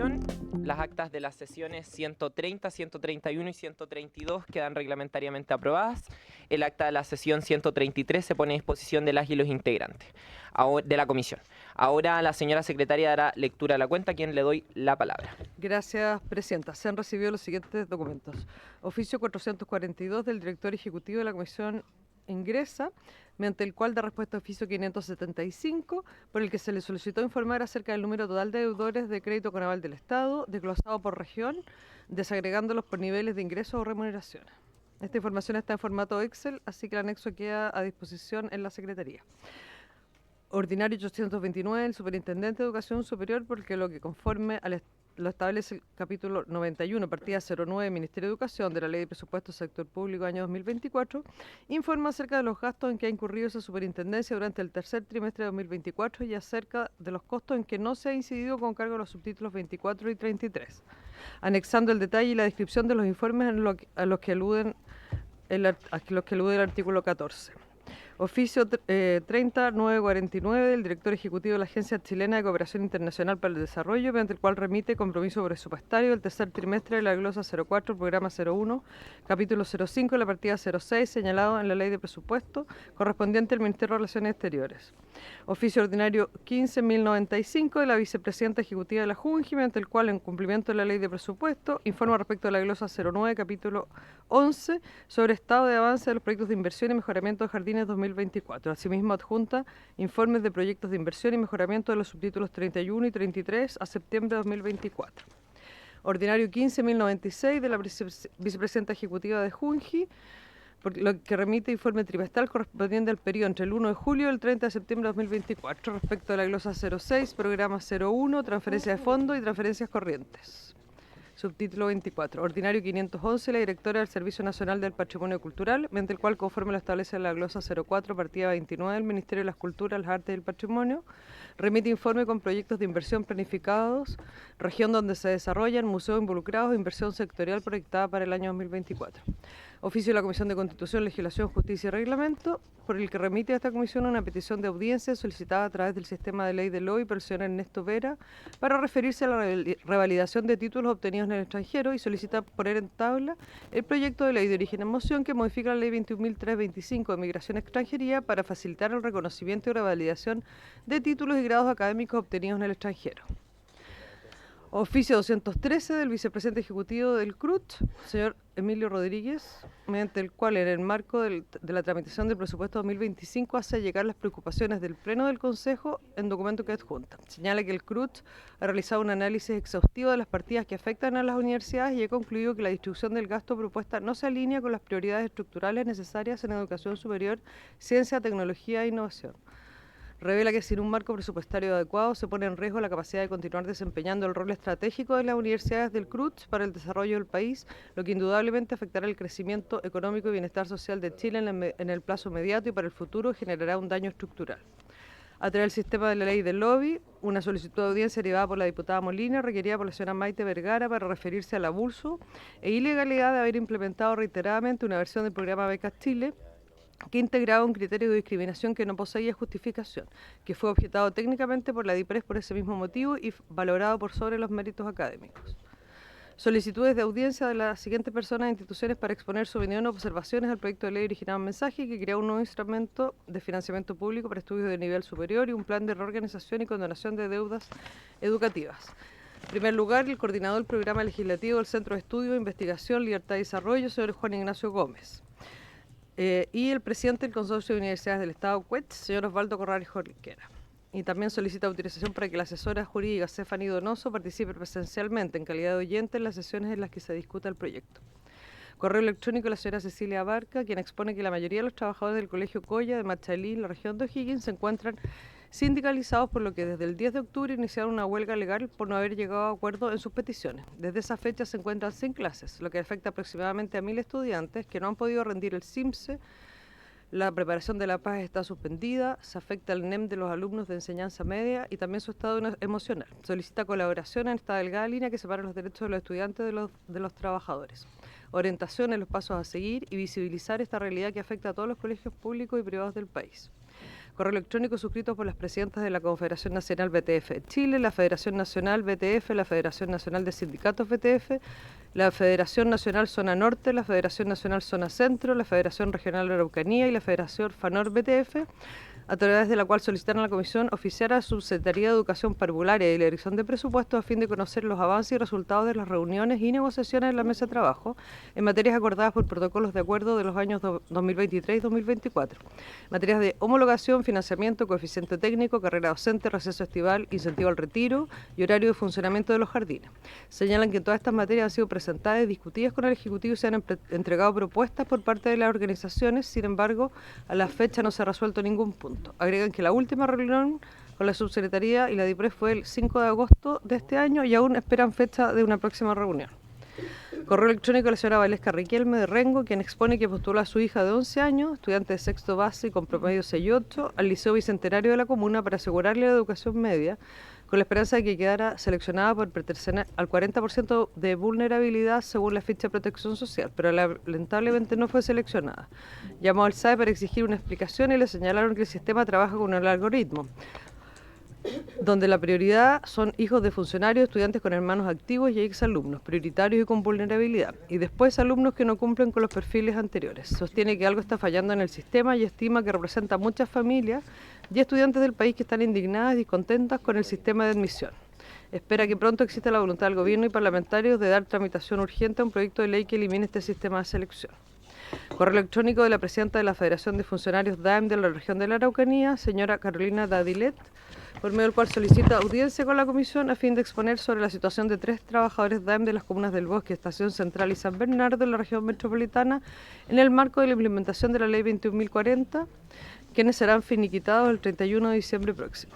Comisión. Las actas de las sesiones 130, 131 y 132 quedan reglamentariamente aprobadas. El acta de la sesión 133 se pone a disposición de las y los integrantes de la comisión. Ahora la señora secretaria dará lectura a la cuenta, a quien le doy la palabra. Gracias, presidenta. Se han recibido los siguientes documentos. Oficio 442 del director ejecutivo de la Comisión Ingresa, mediante el cual da respuesta a oficio 575, por el que se le solicitó informar acerca del número total de deudores de crédito con aval del Estado, desglosado por región, desagregándolos por niveles de ingresos o remuneraciones. Esta información está en formato Excel, así que el anexo queda a disposición en la Secretaría. Ordinario 829 del Superintendente de Educación Superior, porque lo que conforme lo establece el capítulo 91, partida 09, Ministerio de Educación de la Ley de Presupuestos Sector Público año 2024, informa acerca de los gastos en que ha incurrido esa superintendencia durante el tercer trimestre de 2024 y acerca de los costos en que no se ha incidido con cargo a los subtítulos 24 y 33, anexando el detalle y la descripción de los informes a los que alude el artículo 14. Oficio 30949 del director ejecutivo de la Agencia Chilena de Cooperación Internacional para el Desarrollo, mediante el cual remite compromiso presupuestario del tercer trimestre de la glosa 04, programa 01, capítulo 05, la partida 06, señalado en la ley de presupuesto correspondiente al Ministerio de Relaciones Exteriores. Oficio ordinario 15.095 de la vicepresidenta ejecutiva de la JUNGI, mediante el cual, en cumplimiento de la ley de presupuesto, informa respecto a la glosa 09, capítulo 11, sobre estado de avance de los proyectos de inversión y mejoramiento de jardines 2024. Asimismo, adjunta informes de proyectos de inversión y mejoramiento de los subtítulos 31 y 33 a septiembre de 2024. Ordinario 15.096 de la vicepresidenta ejecutiva de JUNGI, por lo que remite informe trimestral correspondiente al periodo entre el 1 de julio y el 30 de septiembre de 2024, respecto a la glosa 06, programa 01, transferencia de fondos y transferencias corrientes. Subtítulo 24. Ordinario 511, la directora del Servicio Nacional del Patrimonio Cultural, mediante el cual, conforme lo establece la glosa 04, partida 29 del Ministerio de las Culturas, las Artes y el Patrimonio, remite informe con proyectos de inversión planificados, región donde se desarrollan, museos involucrados e inversión sectorial proyectada para el año 2024. Oficio de la Comisión de Constitución, Legislación, Justicia y Reglamento, por el que remite a esta comisión una petición de audiencia solicitada a través del sistema de ley del lobby por el señor Ernesto Vera para referirse a la revalidación de títulos obtenidos en el extranjero y solicita poner en tabla el proyecto de ley de origen en moción que modifica la ley 21.325 de Migración y Extranjería para facilitar el reconocimiento y revalidación de títulos y grados académicos obtenidos en el extranjero. Oficio 213 del vicepresidente ejecutivo del CRUT, señor Emilio Rodríguez, mediante el cual, en el marco de la tramitación del presupuesto 2025, hace llegar las preocupaciones del Pleno del Consejo en documento que adjunta. Señala que el CRUT ha realizado un análisis exhaustivo de las partidas que afectan a las universidades y ha concluido que la distribución del gasto propuesta no se alinea con las prioridades estructurales necesarias en educación superior, ciencia, tecnología e innovación. Revela que sin un marco presupuestario adecuado se pone en riesgo la capacidad de continuar desempeñando el rol estratégico de las universidades del CRUT para el desarrollo del país, lo que indudablemente afectará el crecimiento económico y bienestar social de Chile en el plazo inmediato y para el futuro generará un daño estructural. A través del sistema de la ley del lobby, una solicitud de audiencia derivada por la diputada Molina requerida por la señora Maite Vergara para referirse al abuso e ilegalidad de haber implementado reiteradamente una versión del programa Becas Chile que integraba un criterio de discriminación que no poseía justificación, que fue objetado técnicamente por la DIPRES por ese mismo motivo y valorado por sobre los méritos académicos. Solicitudes de audiencia de las siguientes personas e instituciones para exponer su opinión o observaciones al proyecto de ley originado en mensaje que crea un nuevo instrumento de financiamiento público para estudios de nivel superior y un plan de reorganización y condonación de deudas educativas. En primer lugar, el coordinador del programa legislativo del Centro de Estudios, Investigación, Libertad y Desarrollo, señor Juan Ignacio Gómez. Y el presidente del Consorcio de Universidades del Estado, CUET, señor Osvaldo Corrales Jorquera. Y también solicita autorización para que la asesora jurídica Stephanie Donoso participe presencialmente en calidad de oyente en las sesiones en las que se discuta el proyecto. Correo electrónico de la señora Cecilia Abarca, quien expone que la mayoría de los trabajadores del Colegio Coya de Machalí, en la región de O'Higgins, se encuentran sindicalizados, por lo que desde el 10 de octubre iniciaron una huelga legal por no haber llegado a acuerdo en sus peticiones. Desde esa fecha se encuentran sin clases, lo que afecta aproximadamente a 1.000 estudiantes que no han podido rendir el CIMSE. La preparación de la paz está suspendida, se afecta el NEM de los alumnos de enseñanza media y también su estado emocional. Solicita colaboración en esta delgada línea que separa los derechos de los estudiantes de los trabajadores. Orientación en los pasos a seguir y visibilizar esta realidad que afecta a todos los colegios públicos y privados del país. Correo electrónico suscrito por las presidentas de la Confederación Nacional BTF de Chile, la Federación Nacional BTF, la Federación Nacional de Sindicatos BTF, la Federación Nacional Zona Norte, la Federación Nacional Zona Centro, la Federación Regional de Araucanía y la Federación FANOR BTF, a través de la cual solicitaron a la Comisión oficiar a la Subsecretaría de Educación Parvularia y la Dirección de Presupuestos a fin de conocer los avances y resultados de las reuniones y negociaciones en la mesa de trabajo en materias acordadas por protocolos de acuerdo de los años 2023 y 2024. Materias de homologación, financiamiento, coeficiente técnico, carrera docente, receso estival, incentivo al retiro y horario de funcionamiento de los jardines. Señalan que todas estas materias han sido presentadas y discutidas con el Ejecutivo y se han entregado propuestas por parte de las organizaciones, sin embargo, a la fecha no se ha resuelto ningún punto. Agregan que la última reunión con la Subsecretaría y la DIPRES fue el 5 de agosto de este año y aún esperan fecha de una próxima reunión. Correo electrónico de la señora Valesca Riquelme de Rengo, quien expone que postuló a su hija de 11 años, estudiante de sexto base y con promedio 6.8, al Liceo Bicentenario de la comuna para asegurarle la educación media, con la esperanza de que quedara seleccionada por pertenecer al 40% de vulnerabilidad según la ficha de protección social, pero lamentablemente no fue seleccionada. Llamó al SAE para exigir una explicación y le señalaron que el sistema trabaja con el algoritmo, donde la prioridad son hijos de funcionarios, estudiantes con hermanos activos y exalumnos, prioritarios y con vulnerabilidad, y después alumnos que no cumplen con los perfiles anteriores. Sostiene que algo está fallando en el sistema y estima que representa a muchas familias y estudiantes del país que están indignadas y descontentas con el sistema de admisión. Espera que pronto exista la voluntad del gobierno y parlamentarios de dar tramitación urgente a un proyecto de ley que elimine este sistema de selección. Correo electrónico de la presidenta de la Federación de Funcionarios DAEM de la región de la Araucanía, señora Carolina Dadilet, por medio del cual solicita audiencia con la Comisión a fin de exponer sobre la situación de 3 trabajadores DAEM de las comunas del Bosque, Estación Central y San Bernardo en la región metropolitana en el marco de la implementación de la Ley 21.040, quienes serán finiquitados el 31 de diciembre próximo.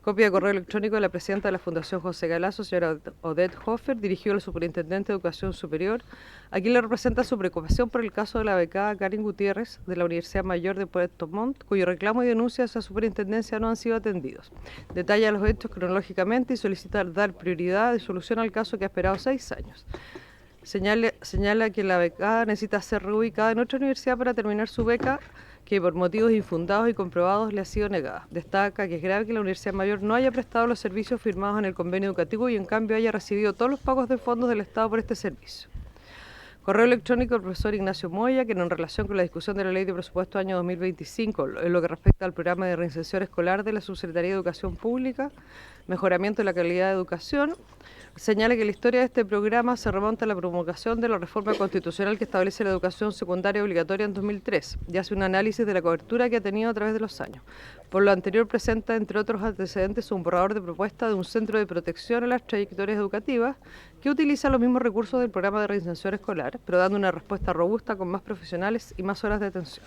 Copia de correo electrónico de la presidenta de la Fundación José Galazo, señora Odette Hofer, dirigido al superintendente de Educación Superior, a quien le representa su preocupación por el caso de la becada Karin Gutiérrez de la Universidad Mayor de Puerto Montt, cuyo reclamo y denuncia a esa superintendencia no han sido atendidos. Detalla los hechos cronológicamente y solicita dar prioridad de solución al caso que ha esperado 6 años. Señala que la becada necesita ser reubicada en otra universidad para terminar su beca, que por motivos infundados y comprobados le ha sido negada. Destaca que es grave que la Universidad Mayor no haya prestado los servicios firmados en el convenio educativo y en cambio haya recibido todos los pagos de fondos del Estado por este servicio. Correo electrónico del profesor Ignacio Moya, que en relación con la discusión de la Ley de Presupuesto año 2025, en lo que respecta al programa de reinserción escolar de la Subsecretaría de Educación Pública, mejoramiento de la calidad de educación, señala que la historia de este programa se remonta a la promulgación de la reforma constitucional que establece la educación secundaria obligatoria en 2003 y hace un análisis de la cobertura que ha tenido a través de los años. Por lo anterior presenta, entre otros antecedentes, un borrador de propuesta de un centro de protección a las trayectorias educativas que utiliza los mismos recursos del programa de reinserción escolar, pero dando una respuesta robusta con más profesionales y más horas de atención.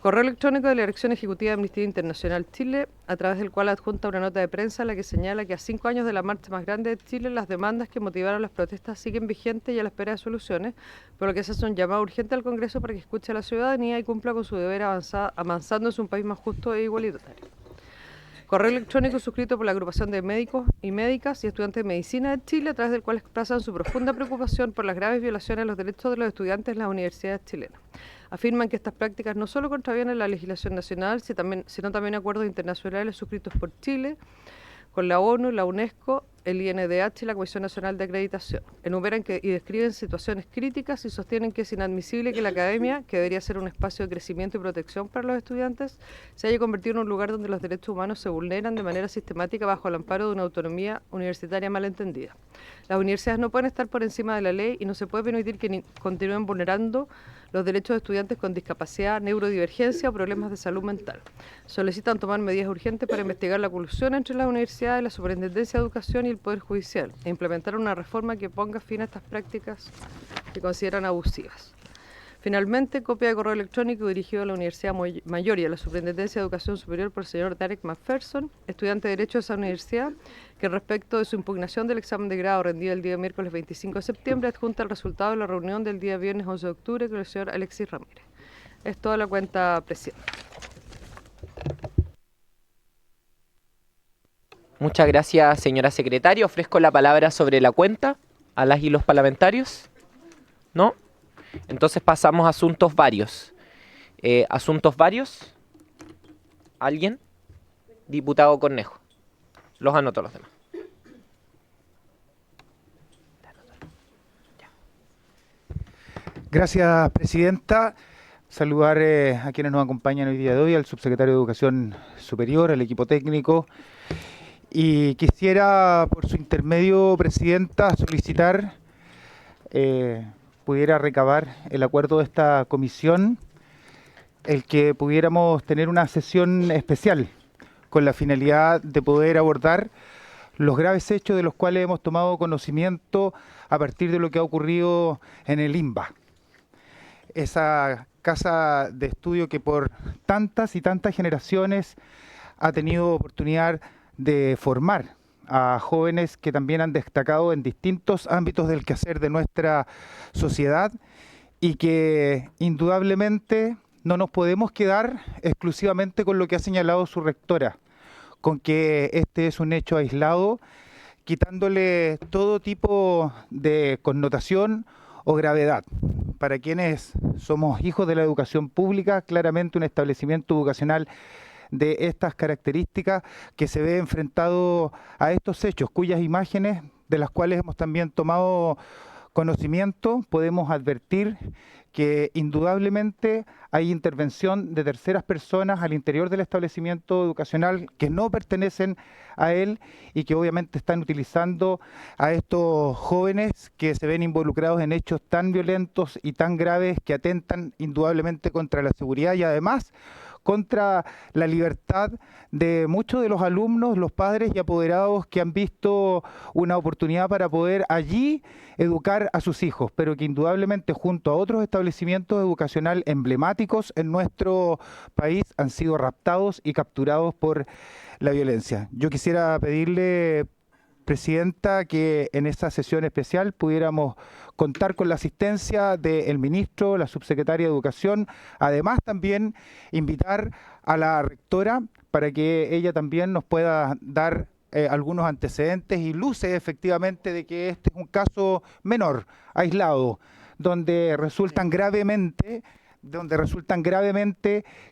Correo electrónico de la Dirección Ejecutiva de Amnistía Internacional Chile, a través del cual adjunta una nota de prensa en la que señala que a 5 años de la marcha más grande de Chile, las demandas que motivaron las protestas siguen vigentes y a la espera de soluciones, por lo que se hace un llamado urgente al Congreso para que escuche a la ciudadanía y cumpla con su deber avanzando en un país más justo e igualitario. Correo electrónico suscrito por la agrupación de médicos y médicas y estudiantes de medicina de Chile, a través del cual expresan su profunda preocupación por las graves violaciones a los derechos de los estudiantes en las universidades chilenas. Afirman que estas prácticas no solo contravienen la legislación nacional, sino también acuerdos internacionales suscritos por Chile con la ONU, la UNESCO, el INDH y la Comisión Nacional de Acreditación. Enumeran y describen situaciones críticas y sostienen que es inadmisible que la academia, que debería ser un espacio de crecimiento y protección para los estudiantes, se haya convertido en un lugar donde los derechos humanos se vulneran de manera sistemática bajo el amparo de una autonomía universitaria malentendida. Las universidades no pueden estar por encima de la ley y no se puede permitir que continúen vulnerando los derechos de estudiantes con discapacidad, neurodivergencia o problemas de salud mental. Solicitan tomar medidas urgentes para investigar la colusión entre las universidades, la Superintendencia de Educación y el Poder Judicial e implementar una reforma que ponga fin a estas prácticas que consideran abusivas. Finalmente, copia de correo electrónico dirigido a la Universidad Mayor y a la Superintendencia de Educación Superior por el señor Derek McPherson, estudiante de Derecho de esa universidad, que respecto de su impugnación del examen de grado rendido el día miércoles 25 de septiembre, adjunta el resultado de la reunión del día viernes 11 de octubre con el señor Alexis Ramírez. Es toda la cuenta, presidente. Muchas gracias, señora secretaria. Ofrezco la palabra sobre la cuenta a las y los parlamentarios. ¿No? Entonces pasamos a asuntos varios. Asuntos varios. ¿Alguien? Diputado Cornejo. Los anoto los demás. Gracias, presidenta. Saludar a quienes nos acompañan hoy día de hoy, al subsecretario de Educación Superior, al equipo técnico. Y quisiera, por su intermedio, presidenta, solicitar pudiera recabar el acuerdo de esta comisión, el que pudiéramos tener una sesión especial con la finalidad de poder abordar los graves hechos de los cuales hemos tomado conocimiento a partir de lo que ha ocurrido en el INBA. Esa casa de estudio que por tantas y tantas generaciones ha tenido oportunidad de formar a jóvenes que también han destacado en distintos ámbitos del quehacer de nuestra sociedad y que indudablemente no nos podemos quedar exclusivamente con lo que ha señalado su rectora, con que este es un hecho aislado, quitándole todo tipo de connotación o gravedad. Para quienes somos hijos de la educación pública, claramente un establecimiento educacional de estas características que se ve enfrentado a estos hechos, cuyas imágenes, de las cuales hemos también tomado conocimiento, podemos advertir que indudablemente hay intervención de terceras personas al interior del establecimiento educacional que no pertenecen a él y que obviamente están utilizando a estos jóvenes que se ven involucrados en hechos tan violentos y tan graves que atentan indudablemente contra la seguridad y además contra la libertad de muchos de los alumnos, los padres y apoderados que han visto una oportunidad para poder allí educar a sus hijos, pero que indudablemente junto a otros establecimientos educacionales emblemáticos en nuestro país han sido raptados y capturados por la violencia. Yo quisiera pedirle, presidenta, que en esta sesión especial pudiéramos contar con la asistencia del ministro, la subsecretaria de Educación, además también invitar a la rectora para que ella también nos pueda dar algunos antecedentes y luces efectivamente de que este es un caso menor, aislado, donde resultan gravemente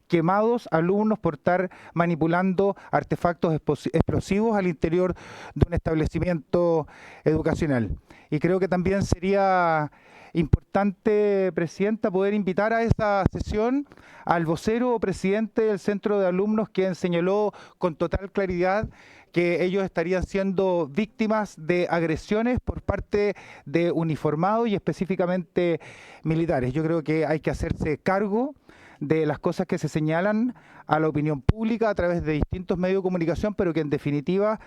quemados alumnos por estar manipulando artefactos explosivos al interior de un establecimiento educacional. Y creo que también sería importante, presidenta, poder invitar a esa sesión al vocero o presidente del centro de alumnos, quien señaló con total claridad que ellos estarían siendo víctimas de agresiones por parte de uniformados y específicamente militares. Yo creo que hay que hacerse cargo de las cosas que se señalan a la opinión pública a través de distintos medios de comunicación, pero que en definitiva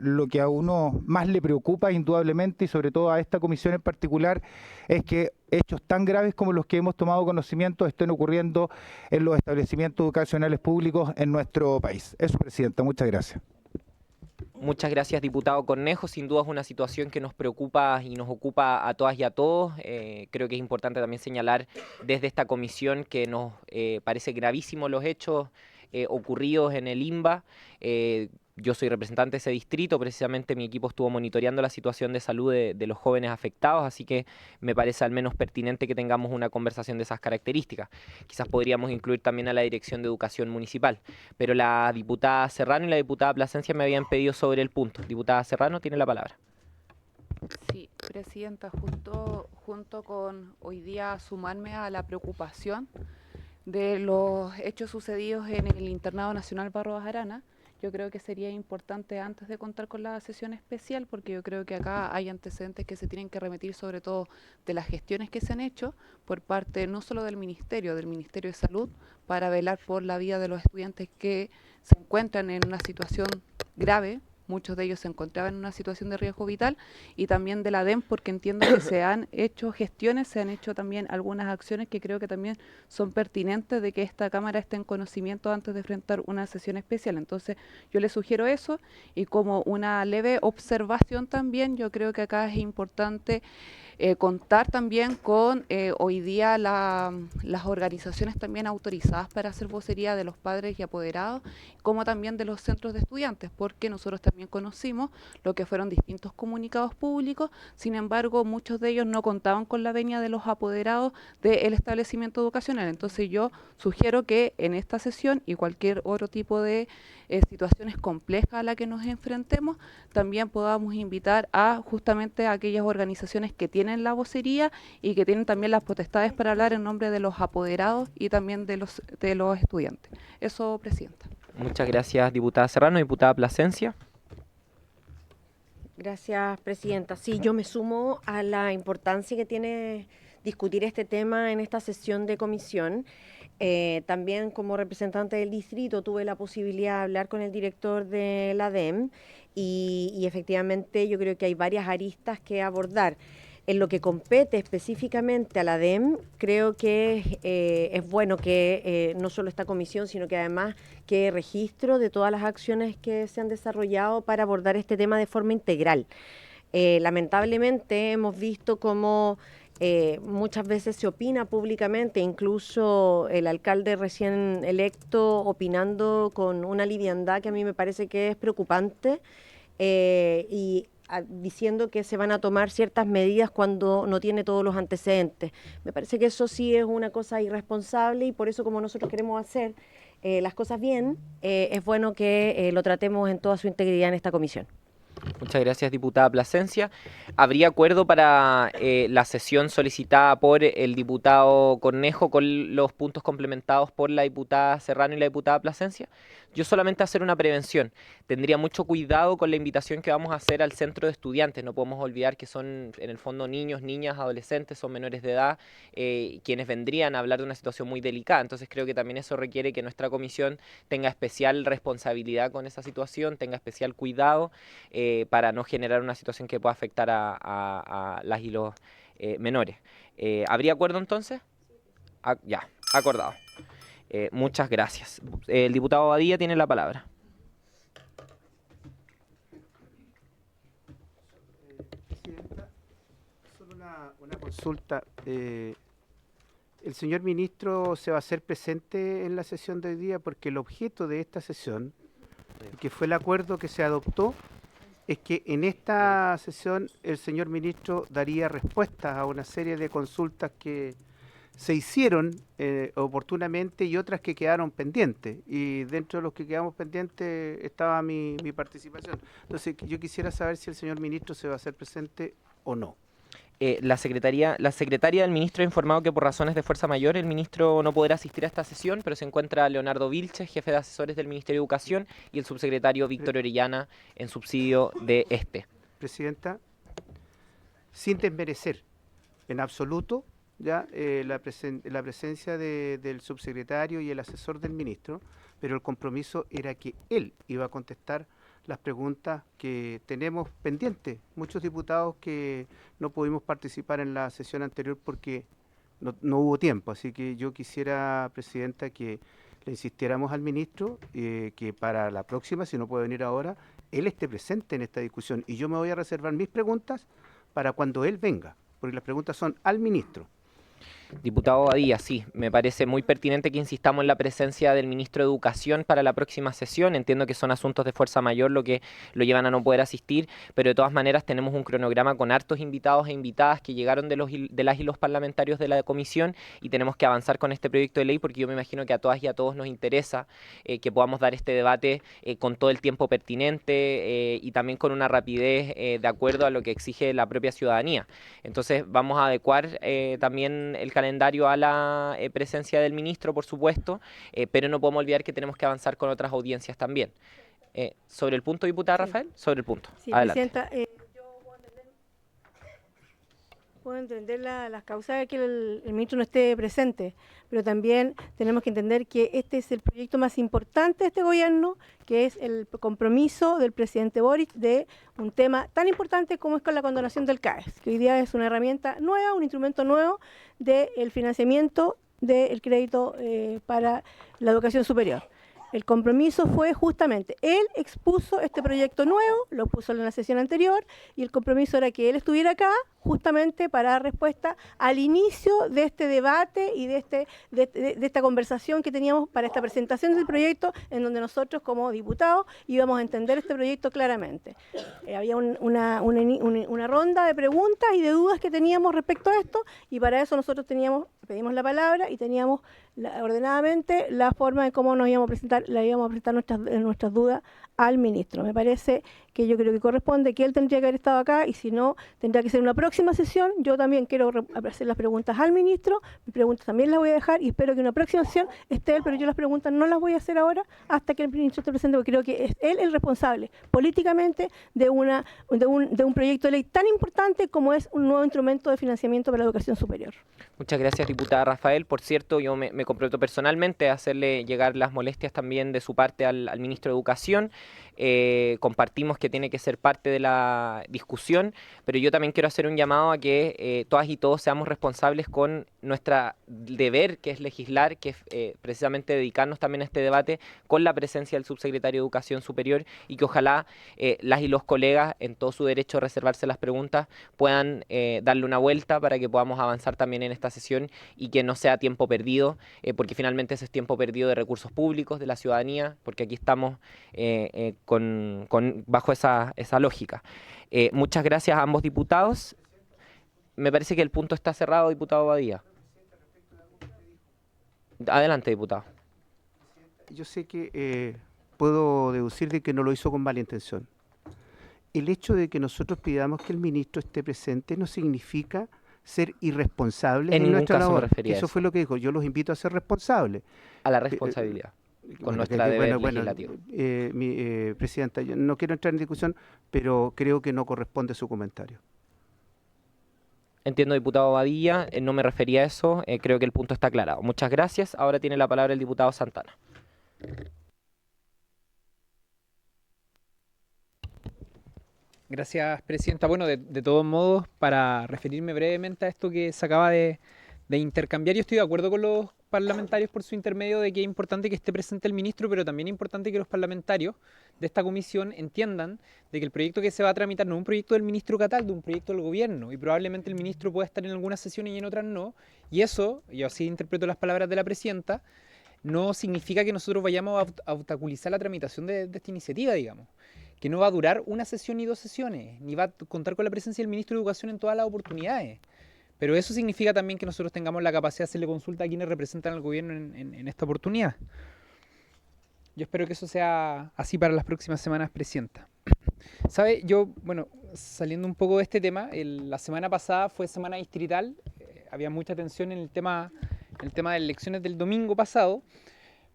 lo que a uno más le preocupa indudablemente y sobre todo a esta comisión en particular es que hechos tan graves como los que hemos tomado conocimiento estén ocurriendo en los establecimientos educacionales públicos en nuestro país. Eso, presidenta, muchas gracias. Muchas gracias, diputado Cornejo. Sin duda es una situación que nos preocupa y nos ocupa a todas y a todos. Creo que es importante también señalar desde esta comisión que nos parece gravísimos los hechos ocurridos en el INBA. Yo soy representante de ese distrito, precisamente mi equipo estuvo monitoreando la situación de salud de los jóvenes afectados, así que me parece al menos pertinente que tengamos una conversación de esas características. Quizás podríamos incluir también a la Dirección de Educación Municipal, pero la diputada Serrano y la diputada Plasencia me habían pedido sobre el punto. Diputada Serrano, tiene la palabra. Sí, presidenta, junto con hoy día sumarme a la preocupación de los hechos sucedidos en el Internado Nacional Barros Arana. Yo creo que sería importante antes de contar con la sesión especial, porque yo creo que acá hay antecedentes que se tienen que remitir sobre todo de las gestiones que se han hecho por parte no solo del Ministerio de Salud, para velar por la vida de los estudiantes que se encuentran en una situación grave. Muchos de ellos se encontraban en una situación de riesgo vital, y también de la DEM, porque entiendo que se han hecho gestiones, se han hecho también algunas acciones que creo que también son pertinentes de que esta Cámara esté en conocimiento antes de enfrentar una sesión especial. Entonces yo le sugiero eso, y como una leve observación también, yo creo que acá es importante contar también con hoy día las organizaciones también autorizadas para hacer vocería de los padres y apoderados, como también de los centros de estudiantes, porque nosotros también también conocimos, lo que fueron distintos comunicados públicos. Sin embargo, muchos de ellos no contaban con la venia de los apoderados del establecimiento educacional. Entonces yo sugiero que en esta sesión y cualquier otro tipo de situaciones complejas a las que nos enfrentemos, también podamos invitar a justamente a aquellas organizaciones que tienen la vocería y que tienen también las potestades para hablar en nombre de los apoderados y también de los estudiantes. Eso, Presidenta. Muchas gracias, diputada Serrano. Diputada Plasencia. Gracias, Presidenta. Sí, yo me sumo a la importancia que tiene discutir este tema en esta sesión de comisión. También como representante del distrito tuve la posibilidad de hablar con el director de la DEM y efectivamente yo creo que hay varias aristas que abordar. En lo que compete específicamente a la DEM, creo que es bueno que no solo esta comisión, sino que además que registro de todas las acciones que se han desarrollado para abordar este tema de forma integral. Lamentablemente hemos visto cómo muchas veces se opina públicamente, incluso el alcalde recién electo opinando con una liviandad que a mí me parece que es preocupante diciendo que se van a tomar ciertas medidas cuando no tiene todos los antecedentes. Me parece que eso sí es una cosa irresponsable y por eso, como nosotros queremos hacer las cosas bien, es bueno que lo tratemos en toda su integridad en esta comisión. Muchas gracias, diputada Plasencia. ¿Habría acuerdo para la sesión solicitada por el diputado Cornejo con los puntos complementados por la diputada Serrano y la diputada Plasencia? Yo solamente hacer una prevención. Tendría mucho cuidado con la invitación que vamos a hacer al centro de estudiantes. No podemos olvidar que son, en el fondo, niños, niñas, adolescentes, son menores de edad, quienes vendrían a hablar de una situación muy delicada. Entonces creo que también eso requiere que nuestra comisión tenga especial responsabilidad con esa situación, tenga especial cuidado para no generar una situación que pueda afectar a las y los menores. ¿Habría acuerdo entonces? Ya, acordado. Muchas gracias. El diputado Badilla tiene la palabra. Presidenta, solo una consulta. El señor ministro se va a hacer presente en la sesión de hoy día porque el objeto de esta sesión, que fue el acuerdo que se adoptó, es que en esta sesión el señor ministro daría respuestas a una serie de consultas que se hicieron oportunamente y otras que quedaron pendientes. Y dentro de los que quedamos pendientes estaba mi participación. Entonces yo quisiera saber si el señor ministro se va a hacer presente o no. La secretaria del ministro ha informado que por razones de fuerza mayor el ministro no podrá asistir a esta sesión, pero se encuentra Leonardo Vilches, jefe de asesores del Ministerio de Educación, y el subsecretario Víctor Orellana en subsidio de este. Presidenta, sin desmerecer en absoluto ya la presencia del subsecretario y el asesor del ministro, pero el compromiso era que él iba a contestar las preguntas que tenemos pendientes. Muchos diputados que no pudimos participar en la sesión anterior porque no hubo tiempo. Así que yo quisiera, Presidenta, que le insistiéramos al ministro que para la próxima, si no puede venir ahora, él esté presente en esta discusión. Y yo me voy a reservar mis preguntas para cuando él venga, porque las preguntas son al ministro. Diputado Badilla, sí, me parece muy pertinente que insistamos en la presencia del ministro de Educación para la próxima sesión. Entiendo que son asuntos de fuerza mayor lo que lo llevan a no poder asistir, pero de todas maneras tenemos un cronograma con hartos invitados e invitadas que llegaron de las y los parlamentarios de la comisión y tenemos que avanzar con este proyecto de ley porque yo me imagino que a todas y a todos nos interesa que podamos dar este debate con todo el tiempo pertinente y también con una rapidez de acuerdo a lo que exige la propia ciudadanía. Entonces vamos a adecuar también el calendario a la presencia del ministro, por supuesto, pero no podemos olvidar que tenemos que avanzar con otras audiencias también. Sobre el punto, diputada Rafael, sobre el punto. Sí, adelante. Presidenta, yo puedo entender las causas de que el ministro no esté presente, pero también tenemos que entender que este es el proyecto más importante de este gobierno, que es el compromiso del presidente Boric de un tema tan importante como es con la condonación del CAES, que hoy día es una herramienta nueva, un instrumento nuevo del financiamiento del crédito para la educación superior. El compromiso fue justamente, él expuso este proyecto nuevo, lo puso en la sesión anterior, y el compromiso era que él estuviera acá, justamente para dar respuesta al inicio de este debate y de esta conversación que teníamos para esta presentación del proyecto, en donde nosotros como diputados íbamos a entender este proyecto claramente. Había una ronda de preguntas y de dudas que teníamos respecto a esto, y para eso nosotros pedimos la palabra y teníamos ordenadamente la forma de cómo nos íbamos a presentar, nuestras dudas al ministro. Me parece que yo creo que corresponde que él tendría que haber estado acá, y si no, tendría que ser una próxima sesión. Yo también quiero hacer las preguntas al ministro, mis preguntas también las voy a dejar y espero que en una próxima sesión esté él, pero yo las preguntas no las voy a hacer ahora hasta que el ministro esté presente, porque creo que es él el responsable políticamente de un proyecto de ley tan importante como es un nuevo instrumento de financiamiento para la educación superior. Muchas gracias, diputada Rafael. Por cierto, yo me comprometo personalmente a hacerle llegar las molestias también de su parte al ministro de Educación. Compartimos que tiene que ser parte de la discusión, pero yo también quiero hacer un llamado a que todas y todos seamos responsables con nuestro deber, que es legislar, que es precisamente dedicarnos también a este debate con la presencia del subsecretario de Educación Superior, y que ojalá las y los colegas, en todo su derecho a reservarse las preguntas, puedan darle una vuelta para que podamos avanzar también en esta sesión y que no sea tiempo perdido, porque finalmente ese es tiempo perdido de recursos públicos, de la ciudadanía, porque aquí estamos bajo esa lógica. Muchas gracias a ambos diputados. Me parece que el punto está cerrado, diputado Badía. Adelante, diputado. Yo sé que puedo deducir de que no lo hizo con mala intención. El hecho de que nosotros pidamos que el ministro esté presente no significa ser irresponsables en nuestra labor. Eso fue lo que dijo. Yo los invito a ser responsables. A la responsabilidad. Con nuestra deber legislativo. Presidenta, yo no quiero entrar en discusión, pero creo que no corresponde su comentario. Entiendo, diputado Badilla, no me refería a eso, creo que el punto está aclarado. Muchas gracias. Ahora tiene la palabra el diputado Santana. Gracias, presidenta. Bueno, de todos modos, para referirme brevemente a esto que se acaba de intercambiar, yo estoy de acuerdo con los parlamentarios por su intermedio de que es importante que esté presente el ministro, pero también es importante que los parlamentarios de esta comisión entiendan de que el proyecto que se va a tramitar no es un proyecto del ministro Cataldo, es un proyecto del gobierno, y probablemente el ministro pueda estar en algunas sesiones y en otras no, y eso, yo así interpreto las palabras de la presidenta, no significa que nosotros vayamos a obstaculizar la tramitación de esta iniciativa, digamos, que no va a durar una sesión ni dos sesiones, ni va a contar con la presencia del ministro de Educación en todas las oportunidades. Pero eso significa también que nosotros tengamos la capacidad de hacerle consulta a quienes representan al gobierno en esta oportunidad. Yo espero que eso sea así para las próximas semanas, presidenta. ¿Sabe? Yo, bueno, saliendo un poco de este tema, la semana pasada fue semana distrital, había mucha tensión en el tema de elecciones del domingo pasado,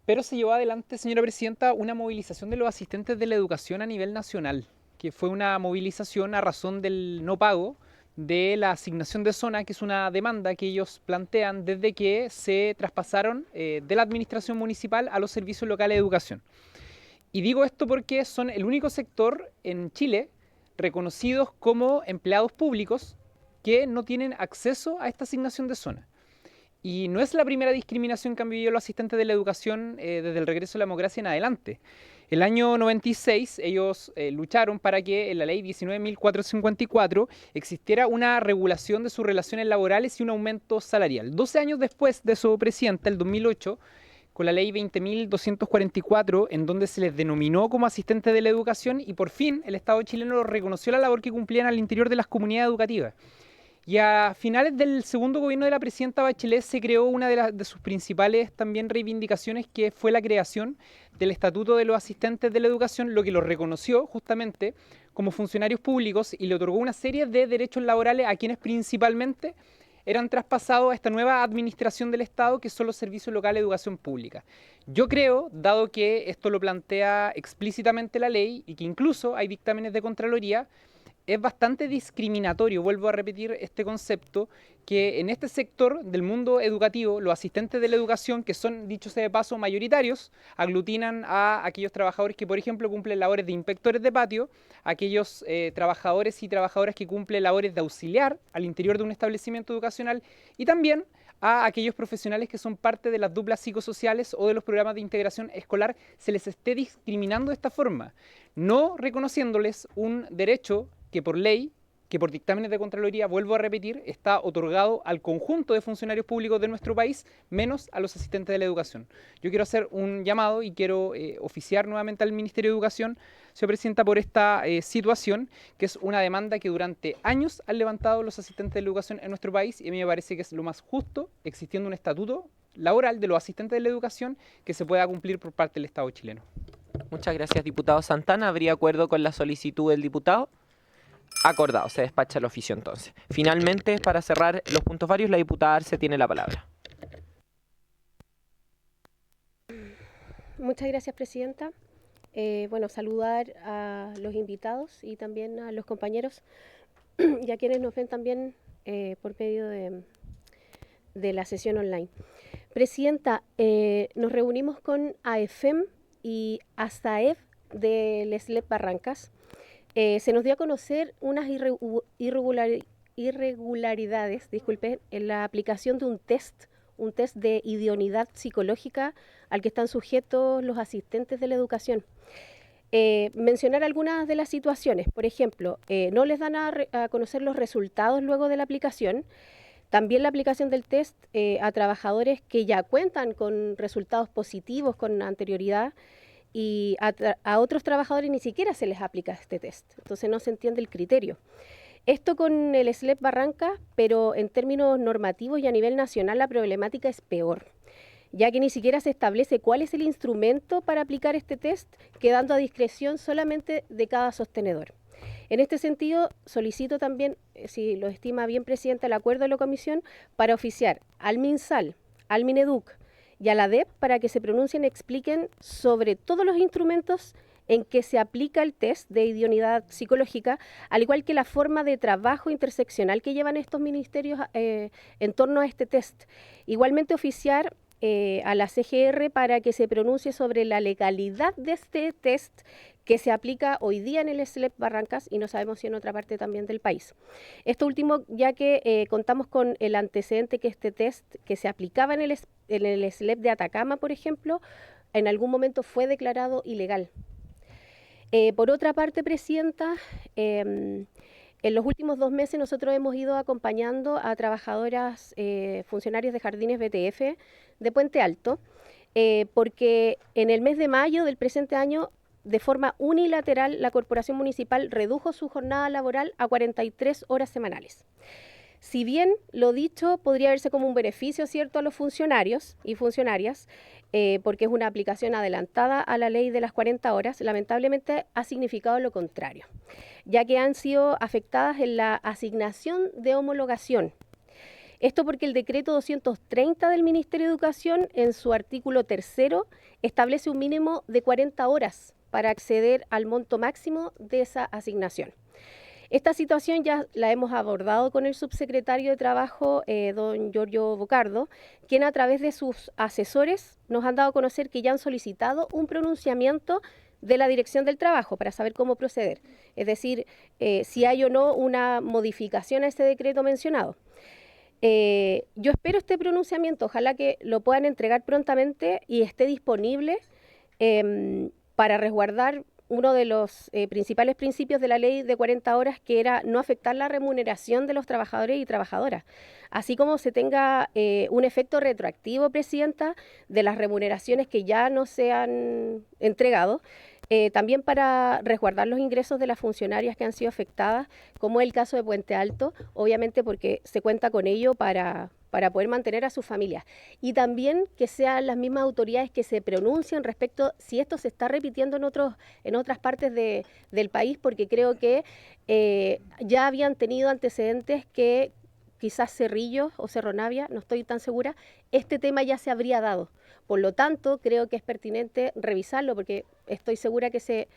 pero se llevó adelante, señora presidenta, una movilización de los asistentes de la educación a nivel nacional, que fue una movilización a razón del no pago de la asignación de zona, que es una demanda que ellos plantean desde que se traspasaron de la administración municipal a los servicios locales de educación. Y digo esto porque son el único sector en Chile reconocidos como empleados públicos que no tienen acceso a esta asignación de zona. Y no es la primera discriminación que han vivido los asistentes de la educación desde el regreso a la democracia en adelante. El año 96 ellos lucharon para que en la ley 19.454 existiera una regulación de sus relaciones laborales y un aumento salarial. 12 años después de su presidenta, el 2008, con la ley 20.244, en donde se les denominó como asistentes de la educación y por fin el Estado chileno reconoció la labor que cumplían al interior de las comunidades educativas. Y a finales del segundo gobierno de la presidenta Bachelet se creó una de sus principales también reivindicaciones, que fue la creación del Estatuto de los Asistentes de la Educación, lo que los reconoció justamente como funcionarios públicos y le otorgó una serie de derechos laborales a quienes principalmente eran traspasados a esta nueva administración del Estado, que son los servicios locales de educación pública. Yo creo, dado que esto lo plantea explícitamente la ley y que incluso hay dictámenes de Contraloría, es bastante discriminatorio, vuelvo a repetir este concepto, que en este sector del mundo educativo, los asistentes de la educación, que son, dicho sea de paso, mayoritarios, aglutinan a aquellos trabajadores que, por ejemplo, cumplen labores de inspectores de patio, aquellos trabajadores y trabajadoras que cumplen labores de auxiliar al interior de un establecimiento educacional, y también a aquellos profesionales que son parte de las duplas psicosociales o de los programas de integración escolar, se les esté discriminando de esta forma, no reconociéndoles un derecho que por ley que por dictámenes de Contraloría, vuelvo a repetir, está otorgado al conjunto de funcionarios públicos de nuestro país, menos a los asistentes de la educación. Yo quiero hacer un llamado y quiero oficiar nuevamente al Ministerio de Educación, señora Presidenta, por esta situación, que es una demanda que durante años han levantado los asistentes de la educación en nuestro país, y a mí me parece que es lo más justo, existiendo un estatuto laboral de los asistentes de la educación, que se pueda cumplir por parte del Estado chileno. Muchas gracias, diputado Santana. ¿Habría acuerdo con la solicitud del diputado? Acordado, se despacha el oficio entonces. Finalmente, para cerrar los puntos varios, la diputada Arce tiene la palabra. Muchas gracias, Presidenta. Bueno, saludar a los invitados y también a los compañeros y a quienes nos ven también por medio de la sesión online. Presidenta, nos reunimos con AEFEM y ASAEF del SLEP Barrancas. Se nos dio a conocer unas irregularidades, disculpen, en la aplicación de un test de idoneidad psicológica al que están sujetos los asistentes de la educación. Mencionar algunas de las situaciones. Por ejemplo, no les dan a conocer los resultados luego de la aplicación. También la aplicación del test a trabajadores que ya cuentan con resultados positivos con anterioridad, y a otros trabajadores ni siquiera se les aplica este test. Entonces no se entiende el criterio. Esto con el SLEP Barrancas, pero en términos normativos y a nivel nacional la problemática es peor, ya que ni siquiera se establece cuál es el instrumento para aplicar este test, quedando a discreción solamente de cada sostenedor. En este sentido, solicito también, si lo estima bien, Presidenta, el acuerdo de la Comisión para oficiar al MinSal, al Mineduc y a la DEP para que se pronuncien y expliquen sobre todos los instrumentos en que se aplica el test de idoneidad psicológica, al igual que la forma de trabajo interseccional que llevan estos ministerios en torno a este test. Igualmente oficiar a la CGR para que se pronuncie sobre la legalidad de este test que se aplica hoy día en el SLEP Barrancas y no sabemos si en otra parte también del país. Esto último, ya que contamos con el antecedente que este test que se aplicaba en el SLEP de Atacama, por ejemplo, en algún momento fue declarado ilegal. Por otra parte, Presidenta, en los últimos 2 meses nosotros hemos ido acompañando a trabajadoras, funcionarios de jardines BTF de Puente Alto, porque en el mes de mayo del presente año, de forma unilateral, la Corporación Municipal redujo su jornada laboral a 43 horas semanales. Si bien lo dicho podría verse como un beneficio, ¿cierto?, a los funcionarios y funcionarias, porque es una aplicación adelantada a la ley de las 40 horas, lamentablemente ha significado lo contrario, ya que han sido afectadas en la asignación de homologación. Esto porque el decreto 230 del Ministerio de Educación, en su artículo 3º, establece un mínimo de 40 horas para acceder al monto máximo de esa asignación. Esta situación ya la hemos abordado con el subsecretario de Trabajo, don Giorgio Bocardo, quien a través de sus asesores nos han dado a conocer que ya han solicitado un pronunciamiento de la Dirección del Trabajo para saber cómo proceder, es decir, si hay o no una modificación a este decreto mencionado. Yo espero este pronunciamiento, ojalá que lo puedan entregar prontamente y esté disponible para resguardar uno de los principales principios de la ley de 40 horas, que era no afectar la remuneración de los trabajadores y trabajadoras, así como se tenga un efecto retroactivo, Presidenta, de las remuneraciones que ya no se han entregado, también para resguardar los ingresos de las funcionarias que han sido afectadas, como es el caso de Puente Alto, obviamente porque se cuenta con ello para poder mantener a sus familias. Y también que sean las mismas autoridades que se pronuncien respecto si esto se está repitiendo en otras partes del país, porque creo que ya habían tenido antecedentes que quizás Cerrillos o Cerro Navia, no estoy tan segura, este tema ya se habría dado. Por lo tanto, creo que es pertinente revisarlo porque estoy segura que se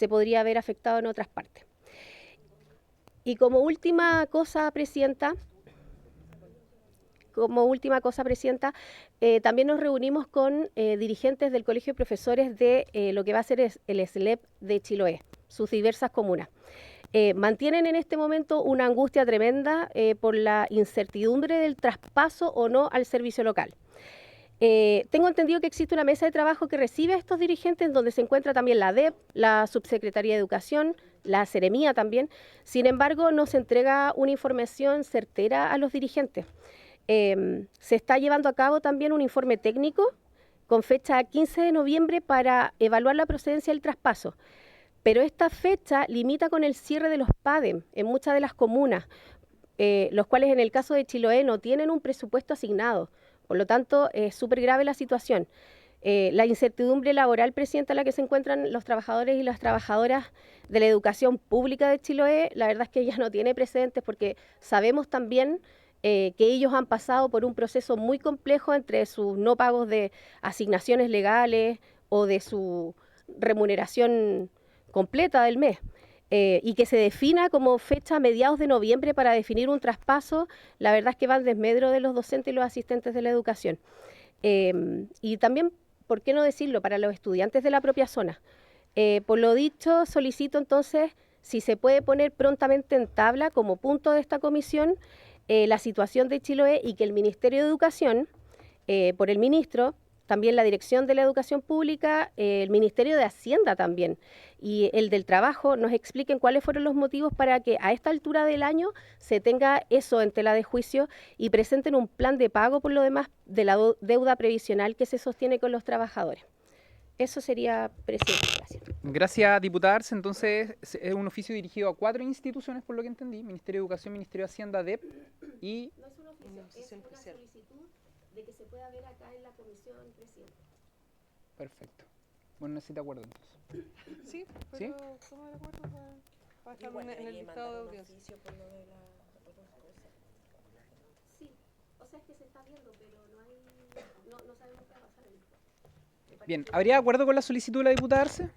podría haber afectado en otras partes. Y como última cosa, Presidenta, también nos reunimos con dirigentes del Colegio de Profesores de lo que va a ser el SLEP de Chiloé, sus diversas comunas. Mantienen en este momento una angustia tremenda por la incertidumbre del traspaso o no al servicio local. Tengo entendido que existe una mesa de trabajo que recibe a estos dirigentes, donde se encuentra también la DEP, la Subsecretaría de Educación, la Seremía también. Sin embargo, no se entrega una información certera a los dirigentes. Se está llevando a cabo también un informe técnico con fecha 15 de noviembre para evaluar la procedencia del traspaso. Pero esta fecha limita con el cierre de los PADEM en muchas de las comunas, los cuales en el caso de Chiloé no tienen un presupuesto asignado. Por lo tanto, es súper grave la situación. La incertidumbre laboral, Presidenta, en la que se encuentran los trabajadores y las trabajadoras de la educación pública de Chiloé, la verdad es que ya no tiene precedentes porque sabemos también que ellos han pasado por un proceso muy complejo entre sus no pagos de asignaciones legales o de su remuneración completa del mes. Y que se defina como fecha a mediados de noviembre para definir un traspaso, la verdad es que va al desmedro de los docentes y los asistentes de la educación. Y también, ¿por qué no decirlo?, para los estudiantes de la propia zona. Por lo dicho, solicito entonces si se puede poner prontamente en tabla como punto de esta comisión la situación de Chiloé y que el Ministerio de Educación, por el ministro, también la Dirección de la Educación Pública, el Ministerio de Hacienda también y el del Trabajo nos expliquen cuáles fueron los motivos para que a esta altura del año se tenga eso en tela de juicio y presenten un plan de pago por lo demás de la deuda previsional que se sostiene con los trabajadores. Eso sería, Presidente. Gracias. Gracias, diputada Arce. Entonces, es un oficio dirigido a 4 instituciones, por lo que entendí: Ministerio de Educación, Ministerio de Hacienda, DEP y... No es un oficio, es una solicitud de que se pueda ver acá en la comisión, Presidente. Perfecto. Bueno, necesita acuerdo entonces. Sí, pero ¿Sí? estamos de acuerdo para estar en el listado de audiencia. Sí, o sea, es que se está viendo, pero no sabemos qué va a pasar en esto. Bien, ¿habría acuerdo con la solicitud de la diputada Arce?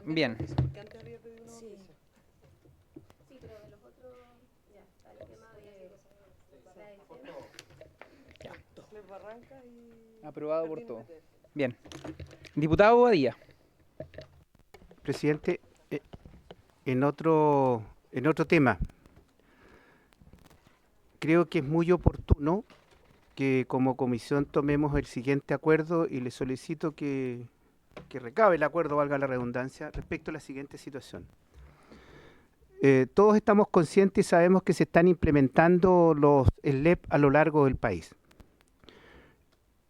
Bien. Porque antes había pedido una audiencia. Sí, pero de los otros, ya, está el tema de Les Barranca y... Aprobado por Jardín todos. BT. Bien. Diputado Bobadilla. Presidente, en otro tema, creo que es muy oportuno que como comisión tomemos el siguiente acuerdo y le solicito que recabe el acuerdo, valga la redundancia, respecto a la siguiente situación. Todos estamos conscientes y sabemos que se están implementando los SLEP a lo largo del país.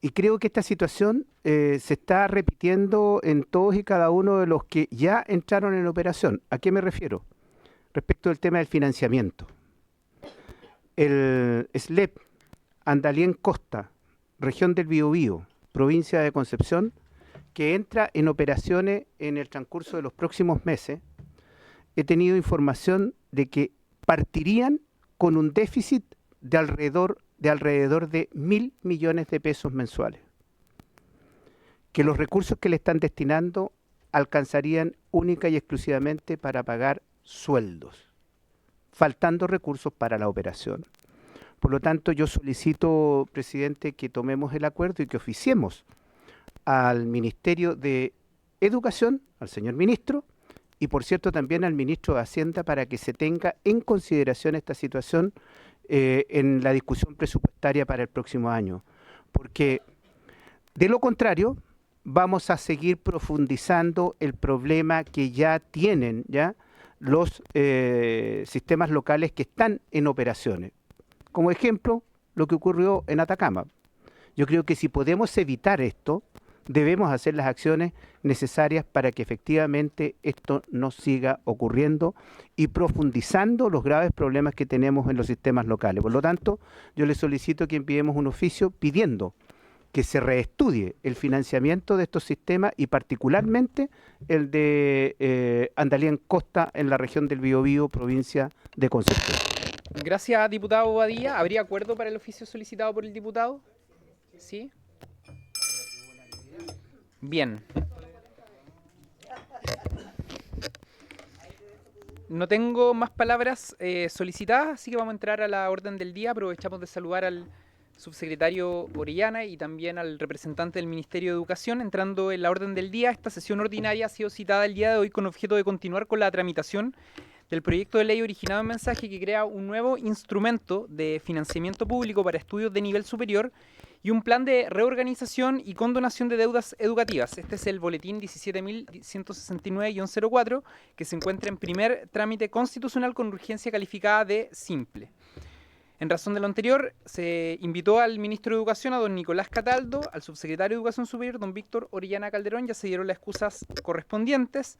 Y creo que esta situación se está repitiendo en todos y cada uno de los que ya entraron en operación. ¿A qué me refiero? Respecto al tema del financiamiento. El SLEP Andalien Costa, región del Biobío, provincia de Concepción, que entra en operaciones en el transcurso de los próximos meses, he tenido información de que partirían con un déficit de alrededor de 1.000 millones de pesos mensuales. Que los recursos que le están destinando alcanzarían única y exclusivamente para pagar sueldos, faltando recursos para la operación. Por lo tanto, yo solicito, Presidente, que tomemos el acuerdo y que oficiemos al Ministerio de Educación, al señor ministro, y por cierto también al ministro de Hacienda para que se tenga en consideración esta situación en la discusión presupuestaria para el próximo año. Porque de lo contrario, vamos a seguir profundizando el problema que ya tienen los sistemas locales que están en operaciones. Como ejemplo, lo que ocurrió en Atacama. Yo creo que si podemos evitar esto, debemos hacer las acciones necesarias para que efectivamente esto no siga ocurriendo y profundizando los graves problemas que tenemos en los sistemas locales. Por lo tanto, yo le solicito que enviemos un oficio pidiendo que se reestudie el financiamiento de estos sistemas y particularmente el de Andalien Costa en la región del Biobío, provincia de Concepción. Gracias, diputado Bobadilla. ¿Habría acuerdo para el oficio solicitado por el diputado? ¿Sí? Bien. No tengo más palabras solicitadas, así que vamos a entrar a la orden del día. Aprovechamos de saludar al subsecretario Orellana y también al representante del Ministerio de Educación. Entrando en la orden del día, esta sesión ordinaria ha sido citada el día de hoy con objeto de continuar con la tramitación del proyecto de ley originado en mensaje que crea un nuevo instrumento de financiamiento público para estudios de nivel superior y un plan de reorganización y condonación de deudas educativas. Este es el boletín 17.169-04, que se encuentra en primer trámite constitucional con urgencia calificada de simple. En razón de lo anterior, se invitó al ministro de Educación, a don Nicolás Cataldo, al subsecretario de Educación Superior, don Víctor Orellana Calderón. Ya se dieron las excusas correspondientes.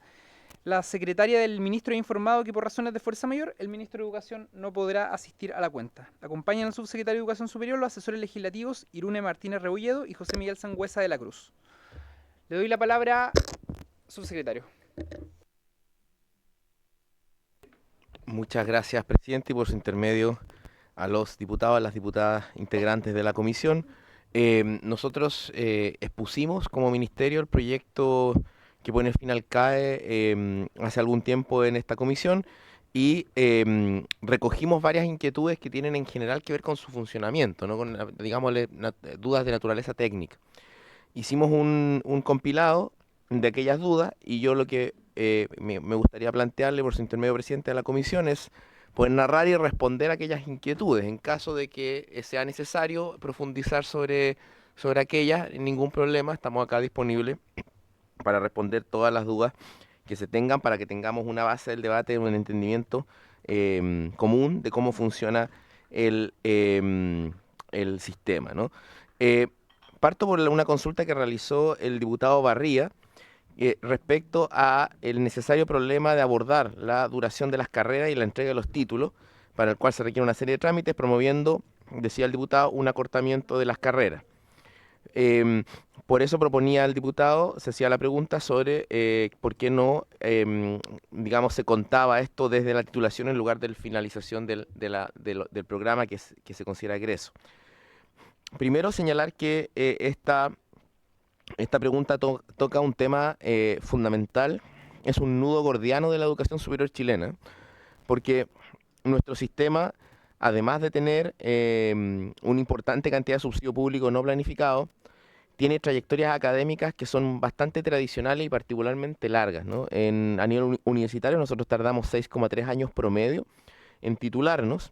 La secretaria del ministro ha informado que por razones de fuerza mayor, el ministro de Educación no podrá asistir a la cuenta. Acompañan al subsecretario de Educación Superior los asesores legislativos Irune Martínez Rebolledo y José Miguel Sangüesa de la Cruz. Le doy la palabra, subsecretario. Muchas gracias, presidente, y por su intermedio a los diputados, a las diputadas integrantes de la comisión. Nosotros expusimos como ministerio el proyecto que pone fin al CAE hace algún tiempo en esta comisión y recogimos varias inquietudes que tienen en general que ver con su funcionamiento, ¿no? Con, digámosle, dudas de naturaleza técnica. Hicimos un compilado de aquellas dudas y yo lo que me gustaría plantearle por su intermedio, presidente de la comisión, es poder narrar y responder a aquellas inquietudes. En caso de que sea necesario profundizar sobre aquellas, ningún problema, estamos acá disponibles para responder todas las dudas que se tengan, para que tengamos una base del debate, un entendimiento común de cómo funciona el sistema, ¿no? Parto por una consulta que realizó el diputado Barría respecto a el necesario problema de abordar la duración de las carreras y la entrega de los títulos, para el cual se requiere una serie de trámites, promoviendo, decía el diputado, un acortamiento de las carreras. Por eso proponía el diputado, se hacía la pregunta sobre por qué no, digamos, se contaba esto desde la titulación en lugar de la finalización del programa que se considera egreso. Primero señalar que esta pregunta toca un tema fundamental, es un nudo gordiano de la educación superior chilena, porque nuestro sistema, además de tener una importante cantidad de subsidio público no planificado, tiene trayectorias académicas que son bastante tradicionales y particularmente largas, ¿no? A nivel universitario nosotros tardamos 6,3 años promedio en titularnos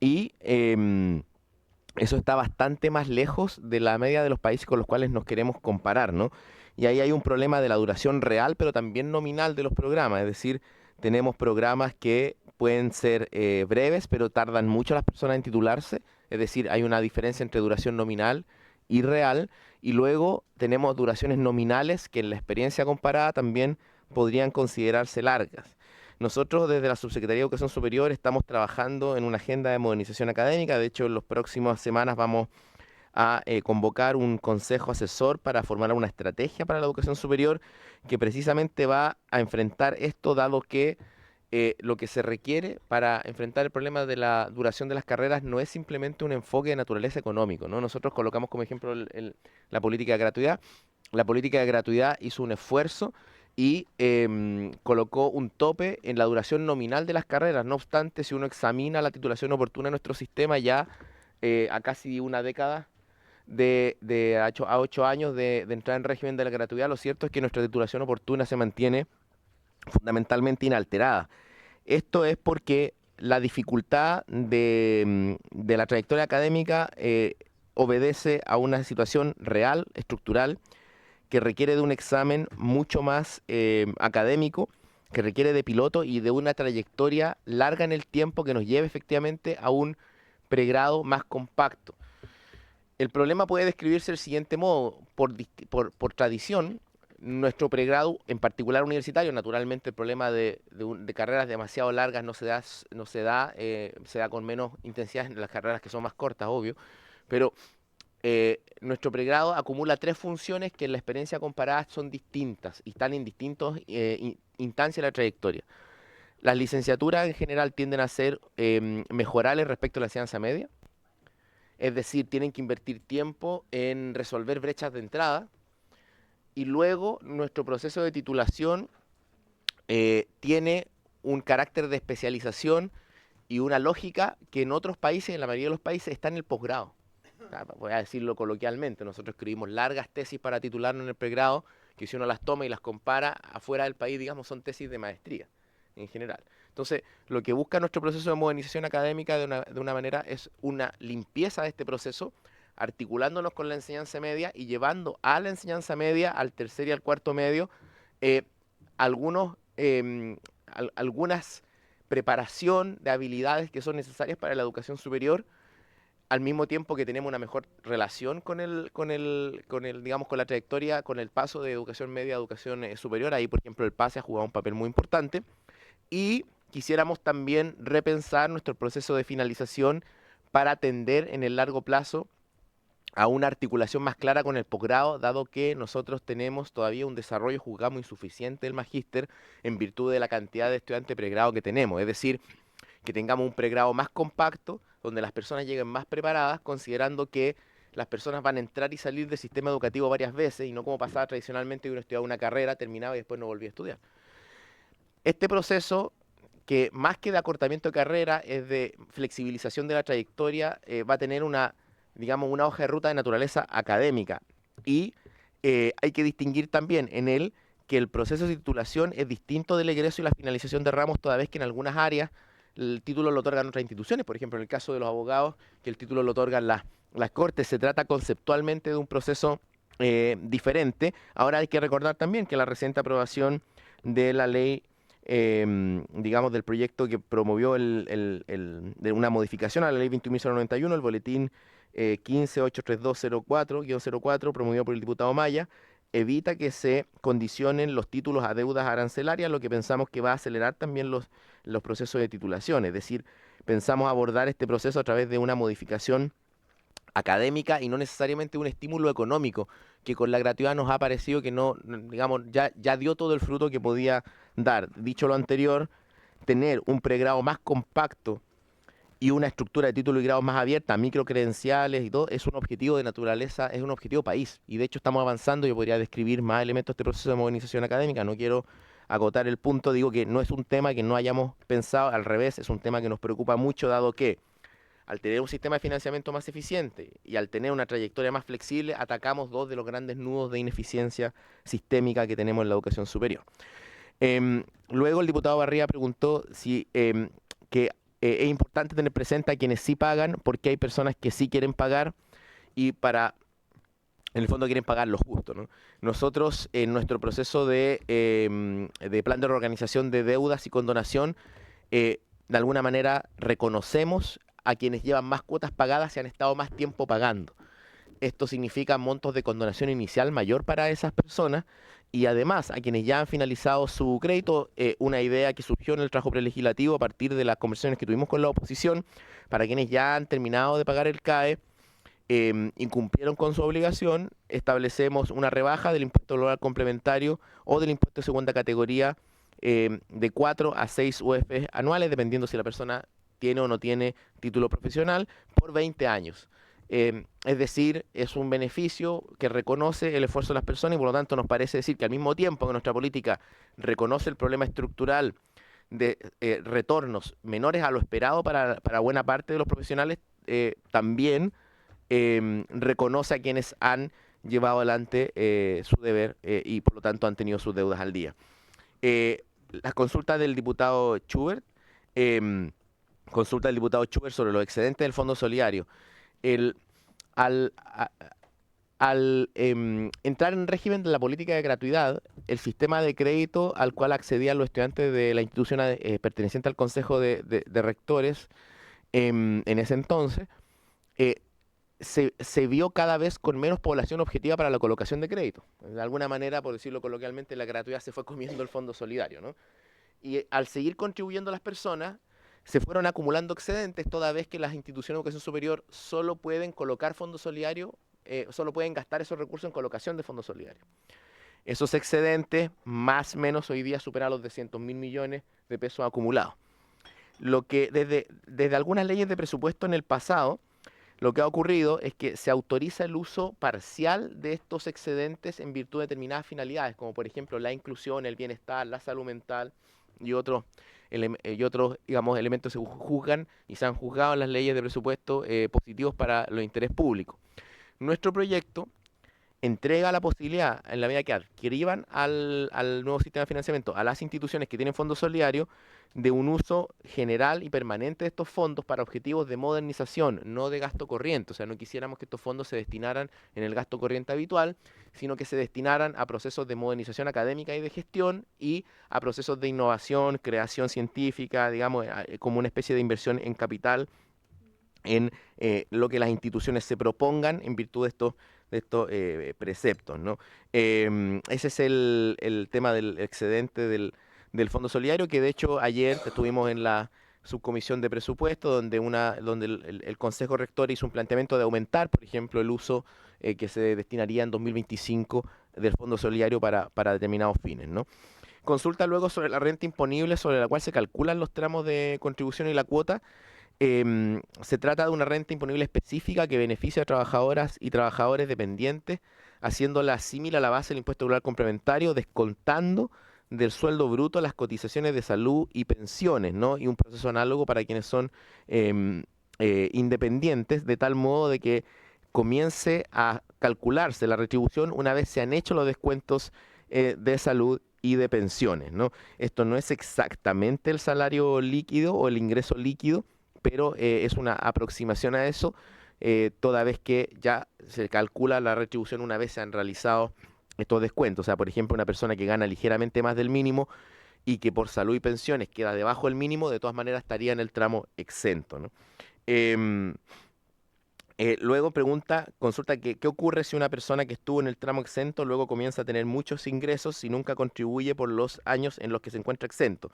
y eso está bastante más lejos de la media de los países con los cuales nos queremos comparar, ¿no? Y ahí hay un problema de la duración real, pero también nominal de los programas, es decir, tenemos programas que pueden ser breves, pero tardan mucho las personas en titularse, es decir, hay una diferencia entre duración nominal y real, y luego tenemos duraciones nominales que en la experiencia comparada también podrían considerarse largas. Nosotros desde la Subsecretaría de Educación Superior estamos trabajando en una agenda de modernización académica. De hecho, en las próximas semanas vamos a convocar un consejo asesor para formar una estrategia para la educación superior que precisamente va a enfrentar esto, dado que lo que se requiere para enfrentar el problema de la duración de las carreras no es simplemente un enfoque de naturaleza económico, ¿no? Nosotros colocamos como ejemplo la política de gratuidad. La política de gratuidad hizo un esfuerzo y colocó un tope en la duración nominal de las carreras. No obstante, si uno examina la titulación oportuna en nuestro sistema, ya a casi una década a 8 años de entrar en régimen de la gratuidad, lo cierto es que nuestra titulación oportuna se mantiene fundamentalmente inalterada. Esto es porque la dificultad de la trayectoria académica obedece a una situación real, estructural, que requiere de un examen mucho más académico, que requiere de piloto y de una trayectoria larga en el tiempo que nos lleve efectivamente a un pregrado más compacto. El problema puede describirse del siguiente modo: por tradición, nuestro pregrado, en particular universitario, naturalmente el problema de carreras demasiado largas se da con menos intensidad en las carreras que son más cortas, obvio, pero nuestro pregrado acumula 3 funciones que en la experiencia comparada son distintas y están en distintas instancias de la trayectoria. Las licenciaturas en general tienden a ser mejorables respecto a la enseñanza media, es decir, tienen que invertir tiempo en resolver brechas de entrada, y luego nuestro proceso de titulación tiene un carácter de especialización y una lógica que en otros países, en la mayoría de los países, está en el posgrado. Voy a decirlo coloquialmente, nosotros escribimos largas tesis para titularnos en el pregrado, que si uno las toma y las compara afuera del país, digamos, son tesis de maestría en general. Entonces, lo que busca nuestro proceso de modernización académica de una manera es una limpieza de este proceso, articulándonos con la enseñanza media y llevando a la enseñanza media, al tercer y al cuarto medio, algunas preparación de habilidades que son necesarias para la educación superior, al mismo tiempo que tenemos una mejor relación con digamos, con la trayectoria, con el paso de educación media a educación superior. Ahí, por ejemplo, el PASE ha jugado un papel muy importante. Y quisiéramos también repensar nuestro proceso de finalización para atender en el largo plazo a una articulación más clara con el posgrado, dado que nosotros tenemos todavía un desarrollo, juzgamos, insuficiente del magíster en virtud de la cantidad de estudiantes de pregrado que tenemos. Es decir, que tengamos un pregrado más compacto, donde las personas lleguen más preparadas, considerando que las personas van a entrar y salir del sistema educativo varias veces, y no como pasaba tradicionalmente, que uno estudiaba una carrera, terminaba y después no volvía a estudiar. Este proceso, que más que de acortamiento de carrera, es de flexibilización de la trayectoria, va a tener una hoja de ruta de naturaleza académica. Y hay que distinguir también en él que el proceso de titulación es distinto del egreso y la finalización de ramos, toda vez que en algunas áreas el título lo otorgan otras instituciones. Por ejemplo, en el caso de los abogados, que el título lo otorgan las Cortes, se trata conceptualmente de un proceso diferente. Ahora hay que recordar también que la reciente aprobación de la ley, del proyecto que promovió de una modificación a la ley 21.091, el boletín 15.83204-04, promovido por el diputado Maya, evita que se condicionen los títulos a deudas arancelarias, lo que pensamos que va a acelerar también los procesos de titulación. Es decir, pensamos abordar este proceso a través de una modificación académica y no necesariamente un estímulo económico, que con la gratuidad nos ha parecido que no, ya dio todo el fruto que podía dar. Dicho lo anterior, tener un pregrado más compacto y una estructura de título y grados más abierta, microcredenciales y todo, es un objetivo de naturaleza, es un objetivo país. Y de hecho estamos avanzando. Yo podría describir más elementos de este proceso de modernización académica. No quiero agotar el punto, digo que no es un tema que no hayamos pensado, al revés, es un tema que nos preocupa mucho, dado que al tener un sistema de financiamiento más eficiente y al tener una trayectoria más flexible, atacamos dos de los grandes nudos de ineficiencia sistémica que tenemos en la educación superior. Luego el diputado Barría preguntó si es importante tener presente a quienes sí pagan, porque hay personas que sí quieren pagar y en el fondo quieren pagar lo justo, ¿no? Nosotros, en nuestro proceso de plan de reorganización de deudas y condonación, de alguna manera reconocemos a quienes llevan más cuotas pagadas y han estado más tiempo pagando. Esto significa montos de condonación inicial mayor para esas personas, y además a quienes ya han finalizado su crédito, una idea que surgió en el trabajo prelegislativo a partir de las conversaciones que tuvimos con la oposición, para quienes ya han terminado de pagar el CAE, incumplieron con su obligación, establecemos una rebaja del impuesto global complementario o del impuesto de segunda categoría de 4 a 6 UF anuales, dependiendo si la persona tiene o no tiene título profesional, por 20 años. Es decir, es un beneficio que reconoce el esfuerzo de las personas, y por lo tanto nos parece decir que al mismo tiempo que nuestra política reconoce el problema estructural de retornos menores a lo esperado para buena parte de los profesionales, también reconoce a quienes han llevado adelante su deber y por lo tanto han tenido sus deudas al día. Las consultas del diputado Schubert, sobre los excedentes del Fondo Solidario. Al entrar en régimen de la política de gratuidad, el sistema de crédito al cual accedían los estudiantes de la institución perteneciente al Consejo de Rectores en ese entonces, se vio cada vez con menos población objetiva para la colocación de crédito. De alguna manera, por decirlo coloquialmente, la gratuidad se fue comiendo el Fondo Solidario, ¿no? Y al seguir contribuyendo las personas, se fueron acumulando excedentes, toda vez que las instituciones de educación superior solo pueden colocar Fondo Solidario, solo pueden gastar esos recursos en colocación de Fondo Solidario. Esos excedentes, más o menos hoy día, superan los 200.000 millones de pesos acumulados. Lo que desde algunas leyes de presupuesto en el pasado, lo que ha ocurrido es que se autoriza el uso parcial de estos excedentes en virtud de determinadas finalidades, como por ejemplo la inclusión, el bienestar, la salud mental y otros elementos se juzgan y se han juzgado en las leyes de presupuesto positivos para los intereses públicos. Nuestro proyecto entrega la posibilidad, en la medida que adquiriban al nuevo sistema de financiamiento, a las instituciones que tienen fondos solidarios, de un uso general y permanente de estos fondos para objetivos de modernización, no de gasto corriente. O sea, no quisiéramos que estos fondos se destinaran en el gasto corriente habitual, sino que se destinaran a procesos de modernización académica y de gestión y a procesos de innovación, creación científica, digamos, como una especie de inversión en capital en lo que las instituciones se propongan en virtud de estos preceptos, ¿no? Ese es el tema del excedente del Fondo Solidario, que de hecho ayer estuvimos en la subcomisión de presupuesto, donde el Consejo Rector hizo un planteamiento de aumentar, por ejemplo, el uso que se destinaría en 2025 del Fondo Solidario para determinados fines, ¿no? Consulta luego sobre la renta imponible, sobre la cual se calculan los tramos de contribución y la cuota. Se trata de una renta imponible específica que beneficia a trabajadoras y trabajadores dependientes, haciéndola similar a la base del impuesto rural complementario, descontando del sueldo bruto las cotizaciones de salud y pensiones, ¿no? Y un proceso análogo para quienes son independientes, de tal modo de que comience a calcularse la retribución una vez se han hecho los descuentos de salud y de pensiones, ¿no? Esto no es exactamente el salario líquido o el ingreso líquido, pero es una aproximación a eso, toda vez que ya se calcula la retribución una vez se han realizado estos descuentos. O sea, por ejemplo, una persona que gana ligeramente más del mínimo y que por salud y pensiones queda debajo del mínimo, de todas maneras estaría en el tramo exento, ¿no? Luego consulta qué ocurre si una persona que estuvo en el tramo exento luego comienza a tener muchos ingresos y nunca contribuye por los años en los que se encuentra exento.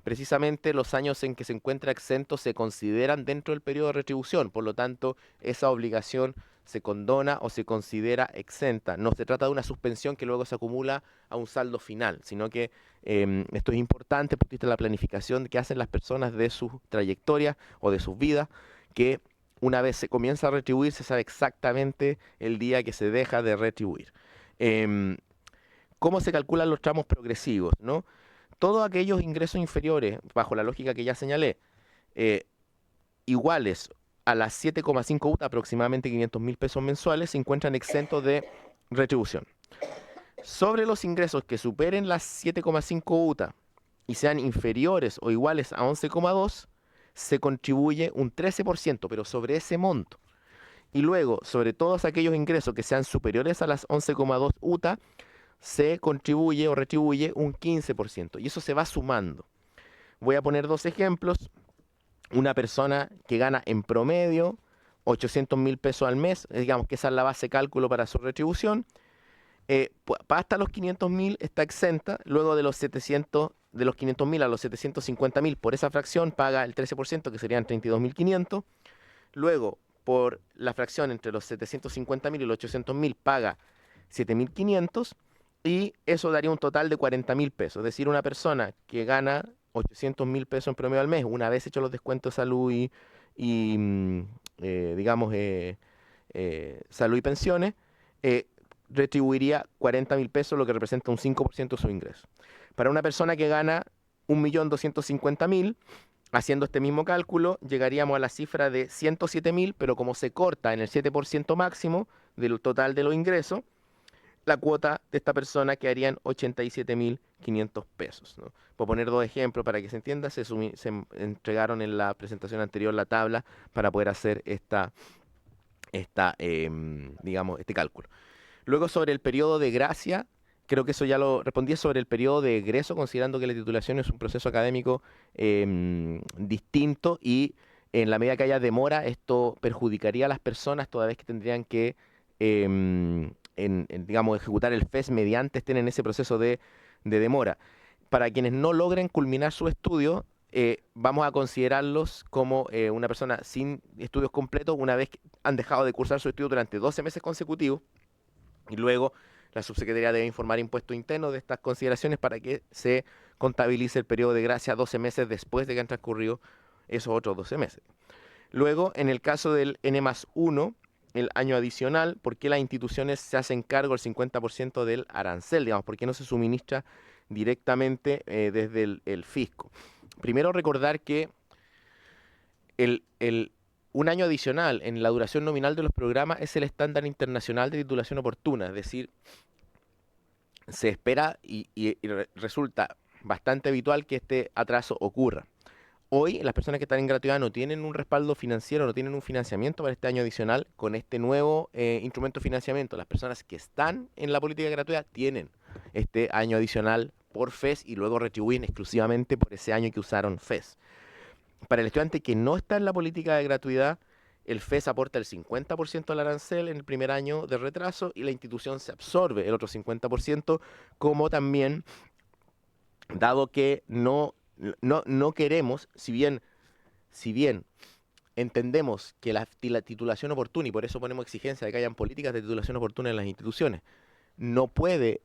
Precisamente los años en que se encuentra exento se consideran dentro del periodo de retribución, por lo tanto esa obligación se condona o se considera exenta. No se trata de una suspensión que luego se acumula a un saldo final, sino que esto es importante porque esta es la planificación que hacen las personas de sus trayectorias o de sus vidas, que una vez se comienza a retribuir se sabe exactamente el día que se deja de retribuir. ¿Cómo se calculan los tramos progresivos, no? Todos aquellos ingresos inferiores, bajo la lógica que ya señalé, iguales a las 7,5 UTA, aproximadamente 500.000 pesos mensuales, se encuentran exentos de retribución. Sobre los ingresos que superen las 7,5 UTA y sean inferiores o iguales a 11,2, se contribuye un 13%, pero sobre ese monto. Y luego, sobre todos aquellos ingresos que sean superiores a las 11,2 UTA, se contribuye o retribuye un 15%. Y eso se va sumando. Voy a poner dos ejemplos. Una persona que gana en promedio 800.000 pesos al mes, digamos que esa es la base de cálculo para su retribución, hasta los 500.000 está exenta, luego de los 500.000 a los 750.000 por esa fracción paga el 13%, que serían 32.500, luego por la fracción entre los 750.000 y los 800.000 paga 7.500, y eso daría un total de 40.000 pesos. Es decir, una persona que gana 800.000 pesos en promedio al mes, una vez hechos los descuentos de salud y salud y pensiones, retribuiría 40.000 pesos, lo que representa un 5% de su ingreso. Para una persona que gana 1.250.000, haciendo este mismo cálculo, llegaríamos a la cifra de 107.000, pero como se corta en el 7% máximo del total de los ingresos, la cuota de esta persona quedaría en 87.500 pesos, ¿no? Por poner dos ejemplos para que se entienda, se entregaron en la presentación anterior la tabla para poder hacer este cálculo. Luego, sobre el periodo de gracia, creo que eso ya lo respondí, sobre el periodo de egreso, considerando que la titulación es un proceso académico distinto y en la medida que haya demora, esto perjudicaría a las personas toda vez que tendrían que ejecutar el FES mediante estén en ese proceso de demora. Para quienes no logren culminar su estudio, vamos a considerarlos como una persona sin estudios completos una vez que han dejado de cursar su estudio durante 12 meses consecutivos, y luego la subsecretaría debe informar impuesto interno de estas consideraciones para que se contabilice el periodo de gracia 12 meses después de que han transcurrido esos otros 12 meses. Luego, en el caso del N+1, el año adicional, ¿por qué las instituciones se hacen cargo del 50% del arancel? Digamos, ¿por qué no se suministra directamente desde el fisco? Primero, recordar que un año adicional en la duración nominal de los programas es el estándar internacional de titulación oportuna, es decir, se espera y resulta bastante habitual que este atraso ocurra. Hoy las personas que están en gratuidad no tienen un respaldo financiero, no tienen un financiamiento para este año adicional con este nuevo instrumento de financiamiento. Las personas que están en la política de gratuidad tienen este año adicional por FES y luego retribuyen exclusivamente por ese año que usaron FES. Para el estudiante que no está en la política de gratuidad, el FES aporta el 50% al arancel en el primer año de retraso y la institución se absorbe el otro 50%, como también, dado que no queremos, si bien entendemos que la titulación oportuna, y por eso ponemos exigencia de que hayan políticas de titulación oportuna en las instituciones, no puede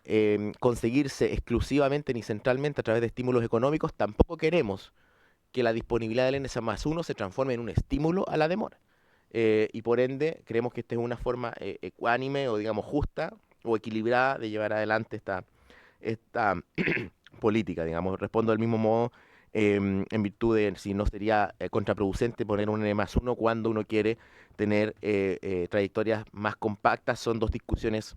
conseguirse exclusivamente ni centralmente a través de estímulos económicos, tampoco queremos que la disponibilidad del N+1 se transforme en un estímulo a la demora. Y por ende, creemos que esta es una forma ecuánime o, digamos, justa o equilibrada de llevar adelante esta política, digamos. Respondo del mismo modo en virtud de si no sería contraproducente poner un N+1 cuando uno quiere tener trayectorias más compactas. Son dos discusiones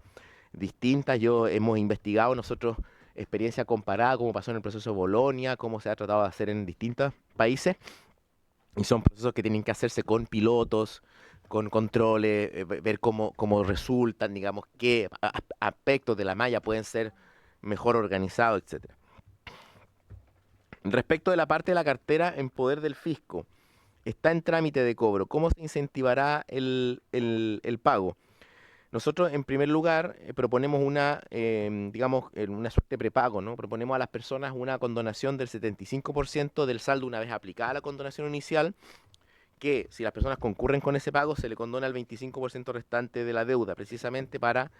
distintas. Hemos investigado nosotros experiencia comparada, cómo pasó en el proceso de Bolonia, cómo se ha tratado de hacer en distintos países. Y son procesos que tienen que hacerse con pilotos, con controles, ver cómo resultan, digamos, qué aspectos de la malla pueden ser mejor organizados, etc. Respecto de la parte de la cartera en poder del fisco, está en trámite de cobro. ¿Cómo se incentivará el pago? Nosotros, en primer lugar, proponemos una suerte de prepago, ¿no? Proponemos a las personas una condonación del 75% del saldo una vez aplicada la condonación inicial, que si las personas concurren con ese pago, se le condona el 25% restante de la deuda, precisamente para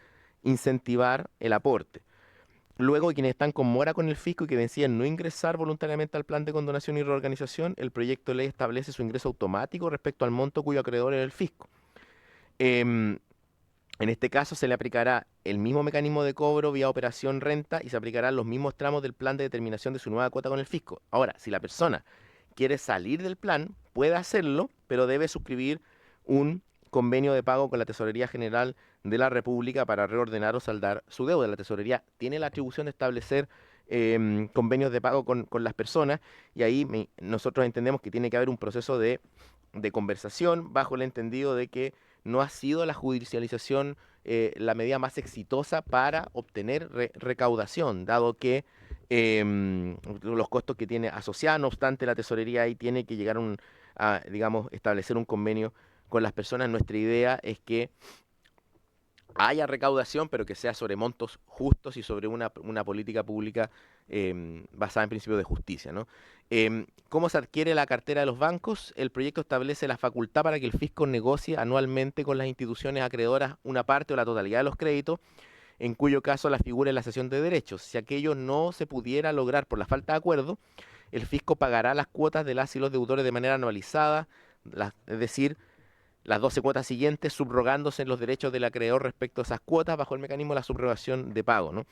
incentivar el aporte. Luego, quienes están con mora con el fisco y que deciden no ingresar voluntariamente al plan de condonación y reorganización, el proyecto de ley establece su ingreso automático respecto al monto cuyo acreedor es el fisco. En este caso se le aplicará el mismo mecanismo de cobro vía operación renta y se aplicarán los mismos tramos del plan de determinación de su nueva cuota con el fisco. Ahora, si la persona quiere salir del plan, puede hacerlo, pero debe suscribir un convenio de pago con la Tesorería General de la República para reordenar o saldar su deuda. La Tesorería tiene la atribución de establecer convenios de pago con las personas y ahí nosotros entendemos que tiene que haber un proceso de conversación bajo el entendido de que no ha sido la judicialización la medida más exitosa para obtener recaudación, dado que los costos que tiene asociados. No obstante, la tesorería ahí tiene que llegar a establecer un convenio con las personas. Nuestra idea es que haya recaudación, pero que sea sobre montos justos y sobre una política pública basada en principios de justicia, ¿no? ¿Cómo se adquiere la cartera de los bancos? El proyecto establece la facultad para que el fisco negocie anualmente con las instituciones acreedoras una parte o la totalidad de los créditos, en cuyo caso la figura en la cesión de derechos. Si aquello no se pudiera lograr por la falta de acuerdo, el fisco pagará las cuotas de las y los deudores de manera anualizada, es decir, las 12 cuotas siguientes, subrogándose los derechos del acreedor respecto a esas cuotas bajo el mecanismo de la subrogación de pago, ¿no?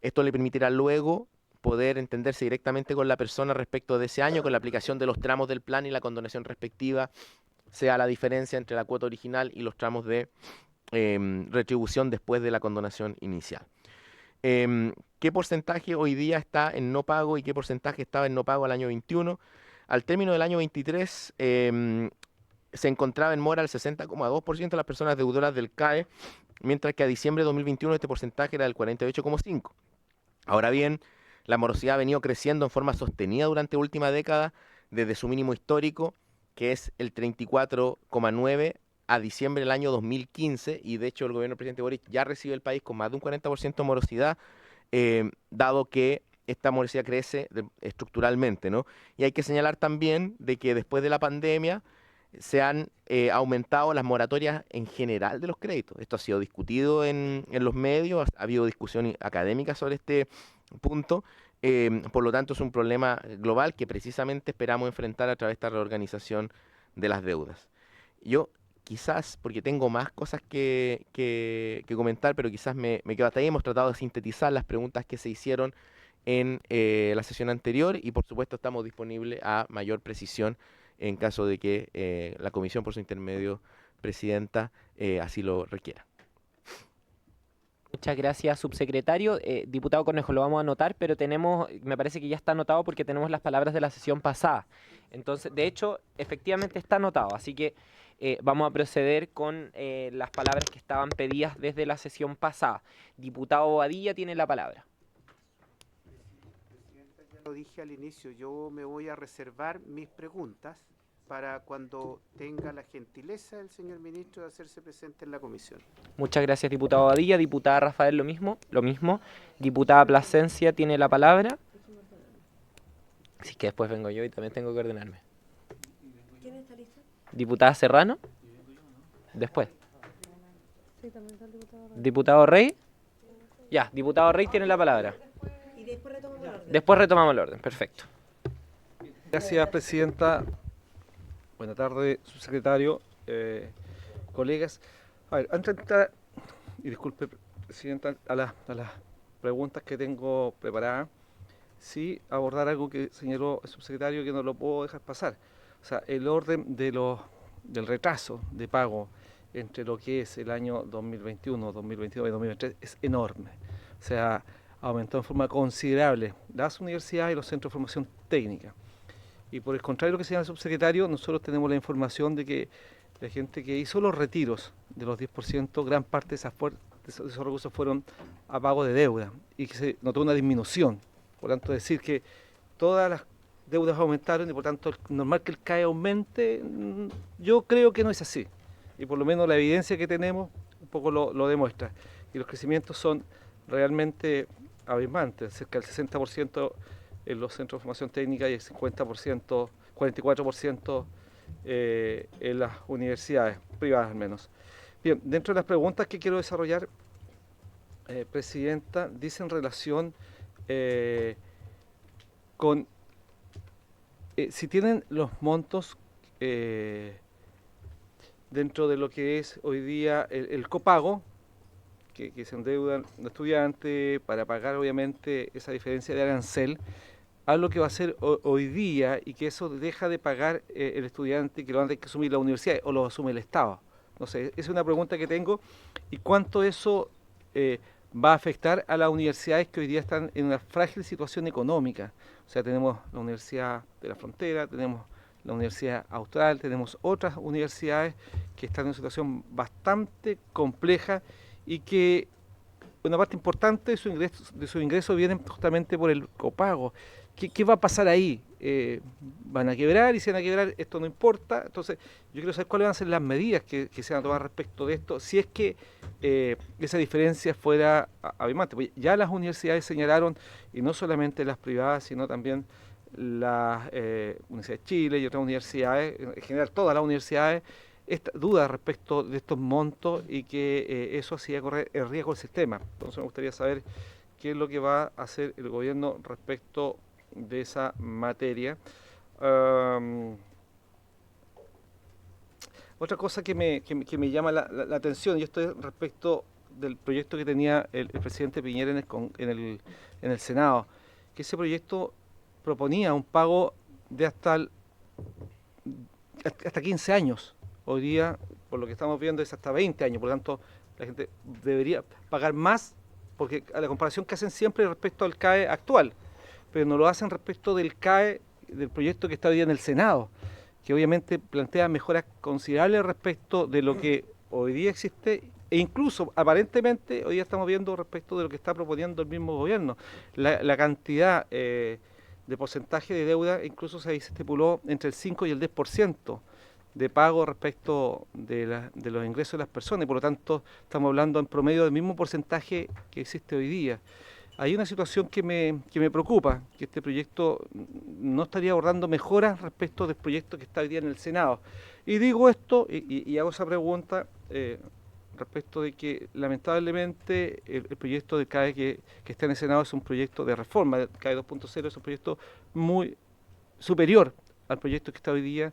Esto le permitirá luego poder entenderse directamente con la persona respecto de ese año, con la aplicación de los tramos del plan y la condonación respectiva, sea la diferencia entre la cuota original y los tramos de retribución después de la condonación inicial. ¿Qué porcentaje hoy día está en no pago y qué porcentaje estaba en no pago al año 21? Al término del año 23, se encontraba en mora el 60,2% de las personas deudoras del CAE, mientras que a diciembre de 2021 este porcentaje era del 48,5%. Ahora bien, la morosidad ha venido creciendo en forma sostenida durante la última década, desde su mínimo histórico, que es el 34,9% a diciembre del año 2015, y de hecho el gobierno del presidente Boric ya recibe el país con más de un 40% de morosidad, dado que esta morosidad crece estructuralmente, ¿no? Y hay que señalar también de que después de la pandemia se han aumentado las moratorias en general de los créditos. Esto ha sido discutido en los medios, ha habido discusión académica sobre este punto, por lo tanto es un problema global que precisamente esperamos enfrentar a través de esta reorganización de las deudas. Yo quizás, porque tengo más cosas que comentar, pero quizás me quedo hasta ahí. Hemos tratado de sintetizar las preguntas que se hicieron en la sesión anterior y por supuesto estamos disponibles a mayor precisión en caso de que la comisión, por su intermedio, presidenta, así lo requiera. Muchas gracias, subsecretario. Diputado Cornejo, lo vamos a anotar, pero me parece que ya está anotado porque tenemos las palabras de la sesión pasada. Entonces, de hecho, efectivamente está anotado, así que vamos a proceder con las palabras que estaban pedidas desde la sesión pasada. Diputado Bobadilla tiene la palabra. Presidenta, ya lo dije al inicio, yo me voy a reservar mis preguntas para cuando tenga la gentileza del señor ministro de hacerse presente en la comisión. Muchas gracias, diputado Badilla. Diputada Rafael, lo mismo. Diputada Plasencia tiene la palabra. Así que después vengo yo y también tengo que ordenarme. ¿Quién está listo? Diputada Serrano. Después. Sí, también está el diputado Rey. Diputado Rey. Ya, diputado Rey tiene la palabra. Y después retomamos el orden. Después retomamos el orden. Perfecto. Gracias, presidenta. Buenas tardes, subsecretario, colegas. A ver, antes de entrar, y disculpe, presidenta, a las preguntas que tengo preparadas, sí abordar algo que señaló el subsecretario que no lo puedo dejar pasar. O sea, el orden del retraso de pago entre lo que es el año 2021, 2022 y 2023 es enorme. O sea, aumentó en forma considerable las universidades y los centros de formación técnica. Y por el contrario de lo que señala el subsecretario, nosotros tenemos la información de que la gente que hizo los retiros de los 10%, gran parte de esos recursos fueron a pago de deuda y que se notó una disminución. Por tanto, decir que todas las deudas aumentaron y por tanto es normal que el CAE aumente, yo creo que no es así. Y por lo menos la evidencia que tenemos un poco lo demuestra. Y los crecimientos son realmente abismantes, cerca del 60% en los centros de formación técnica y el 50%, 44% en las universidades privadas al menos. Bien, dentro de las preguntas que quiero desarrollar, presidenta, dice en relación con si tienen los montos dentro de lo que es hoy día el copago, que se endeudan los estudiantes para pagar obviamente esa diferencia de arancel, a lo que va a ser hoy día y que eso deja de pagar el estudiante y que lo van a tener que asumir la universidad o lo asume el Estado. No sé, esa es una pregunta que tengo. ¿Y cuánto eso va a afectar a las universidades que hoy día están en una frágil situación económica? O sea, tenemos la Universidad de la Frontera, tenemos la Universidad Austral, tenemos otras universidades que están en una situación bastante compleja y que una parte importante de su ingreso viene justamente por el copago. ¿Qué va a pasar ahí? ¿Van a quebrar? Y si van a quebrar, esto no importa. Entonces, yo quiero saber cuáles van a ser las medidas que se van a tomar respecto de esto, si es que esa diferencia fuera abismante. Pues ya las universidades señalaron, y no solamente las privadas, sino también las Universidad de Chile y otras universidades, en general todas las universidades, esta duda respecto de estos montos y que eso hacía correr el riesgo del sistema. Entonces me gustaría saber qué es lo que va a hacer el gobierno respecto de esa materia. Otra cosa que me llama la atención, y esto es respecto del proyecto que tenía el presidente Piñera en el Senado, que ese proyecto proponía un pago de hasta 15 años. Hoy día, por lo que estamos viendo, es hasta 20 años, por lo tanto, la gente debería pagar más, porque a la comparación que hacen siempre respecto al CAE actual, pero no lo hacen respecto del CAE, del proyecto que está hoy día en el Senado, que obviamente plantea mejoras considerables respecto de lo que hoy día existe, e incluso, aparentemente, hoy día estamos viendo respecto de lo que está proponiendo el mismo gobierno. La cantidad de porcentaje de deuda, incluso se estipuló entre el 5 y el 10%. De pago respecto de los ingresos de las personas y por lo tanto estamos hablando en promedio del mismo porcentaje que existe hoy día. Hay una situación que me preocupa, que este proyecto no estaría abordando mejoras respecto del proyecto que está hoy día en el Senado. Y digo esto y hago esa pregunta respecto de que lamentablemente el proyecto de CAE que está en el Senado es un proyecto de reforma, el CAE 2.0 es un proyecto muy superior al proyecto que está hoy día,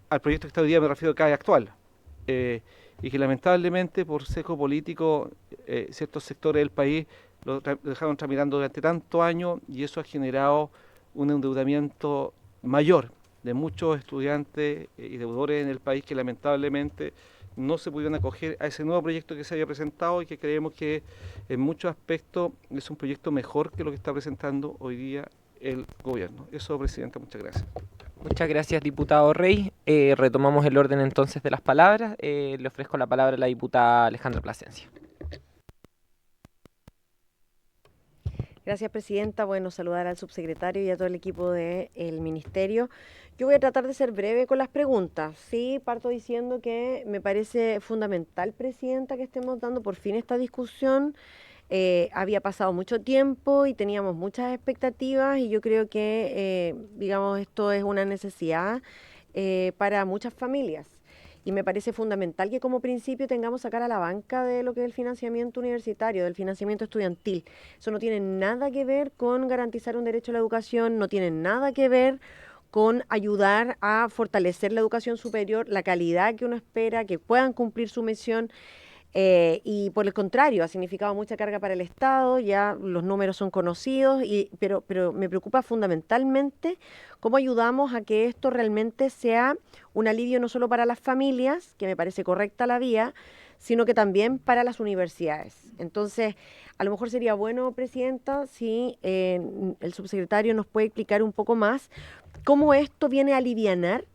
al proyecto que está hoy día me refiero al CAE actual, y que lamentablemente por sesgo político ciertos sectores del país lo dejaron tramitando durante tantos años y eso ha generado un endeudamiento mayor de muchos estudiantes y deudores en el país que lamentablemente no se pudieron acoger a ese nuevo proyecto que se había presentado y que creemos que en muchos aspectos es un proyecto mejor que lo que está presentando hoy día el gobierno. Eso, Presidenta, muchas gracias. Muchas gracias, diputado Rey. Retomamos el orden entonces de las palabras. Le ofrezco la palabra a la diputada Alejandra Plasencia. Gracias, Presidenta. Bueno, saludar al subsecretario y a todo el equipo del Ministerio. Yo voy a tratar de ser breve con las preguntas. Sí, parto diciendo que me parece fundamental, Presidenta, que estemos dando por fin esta discusión. Había pasado mucho tiempo y teníamos muchas expectativas y yo creo que, digamos, esto es una necesidad para muchas familias. Y me parece fundamental que como principio tengamos sacar a la banca de lo que es el financiamiento universitario, del financiamiento estudiantil. Eso no tiene nada que ver con garantizar un derecho a la educación, no tiene nada que ver con ayudar a fortalecer la educación superior, la calidad que uno espera, que puedan cumplir su misión. Y por el contrario, ha significado mucha carga para el Estado, ya los números son conocidos, pero me preocupa fundamentalmente cómo ayudamos a que esto realmente sea un alivio no solo para las familias, que me parece correcta la vía, sino que también para las universidades. Entonces, a lo mejor sería bueno, Presidenta, si el subsecretario nos puede explicar un poco más cómo esto viene a alivianar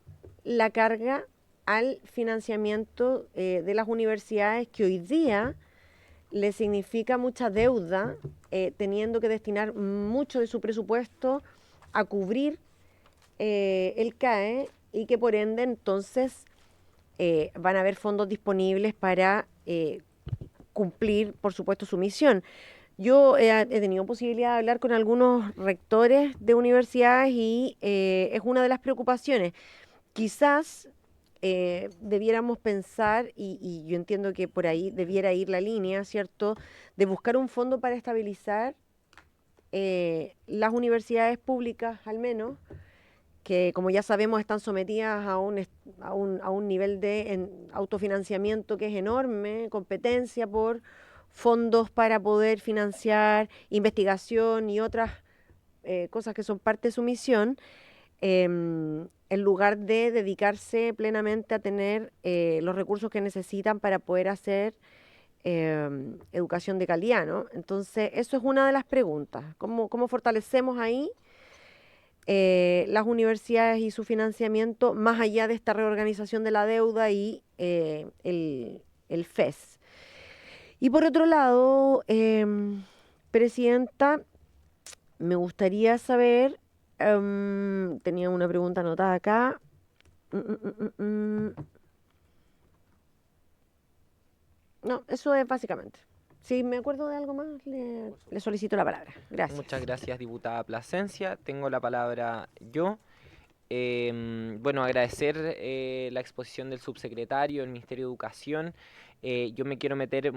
la carga al financiamiento de las universidades, que hoy día le significa mucha deuda, teniendo que destinar mucho de su presupuesto a cubrir el CAE, y que por ende entonces van a haber fondos disponibles para cumplir, por supuesto, su misión. Yo he tenido posibilidad de hablar con algunos rectores de universidades y es una de las preocupaciones. Quizás debiéramos pensar, y yo entiendo que por ahí debiera ir la línea, ¿cierto?, de buscar un fondo para estabilizar las universidades públicas, al menos, que como ya sabemos están sometidas a un nivel de autofinanciamiento que es enorme, competencia por fondos para poder financiar investigación y otras cosas que son parte de su misión, en lugar de dedicarse plenamente a tener los recursos que necesitan para poder hacer educación de calidad, ¿no? Entonces, eso es una de las preguntas. ¿Cómo fortalecemos ahí las universidades y su financiamiento más allá de esta reorganización de la deuda y el FES? Y por otro lado, Presidenta, me gustaría saber, tenía una pregunta anotada acá. No, eso es básicamente. Si me acuerdo de algo más, le solicito la palabra. Gracias. Muchas gracias, diputada Plasencia. Tengo la palabra yo. Bueno, agradecer la exposición del subsecretario del Ministerio de Educación. Yo me quiero meter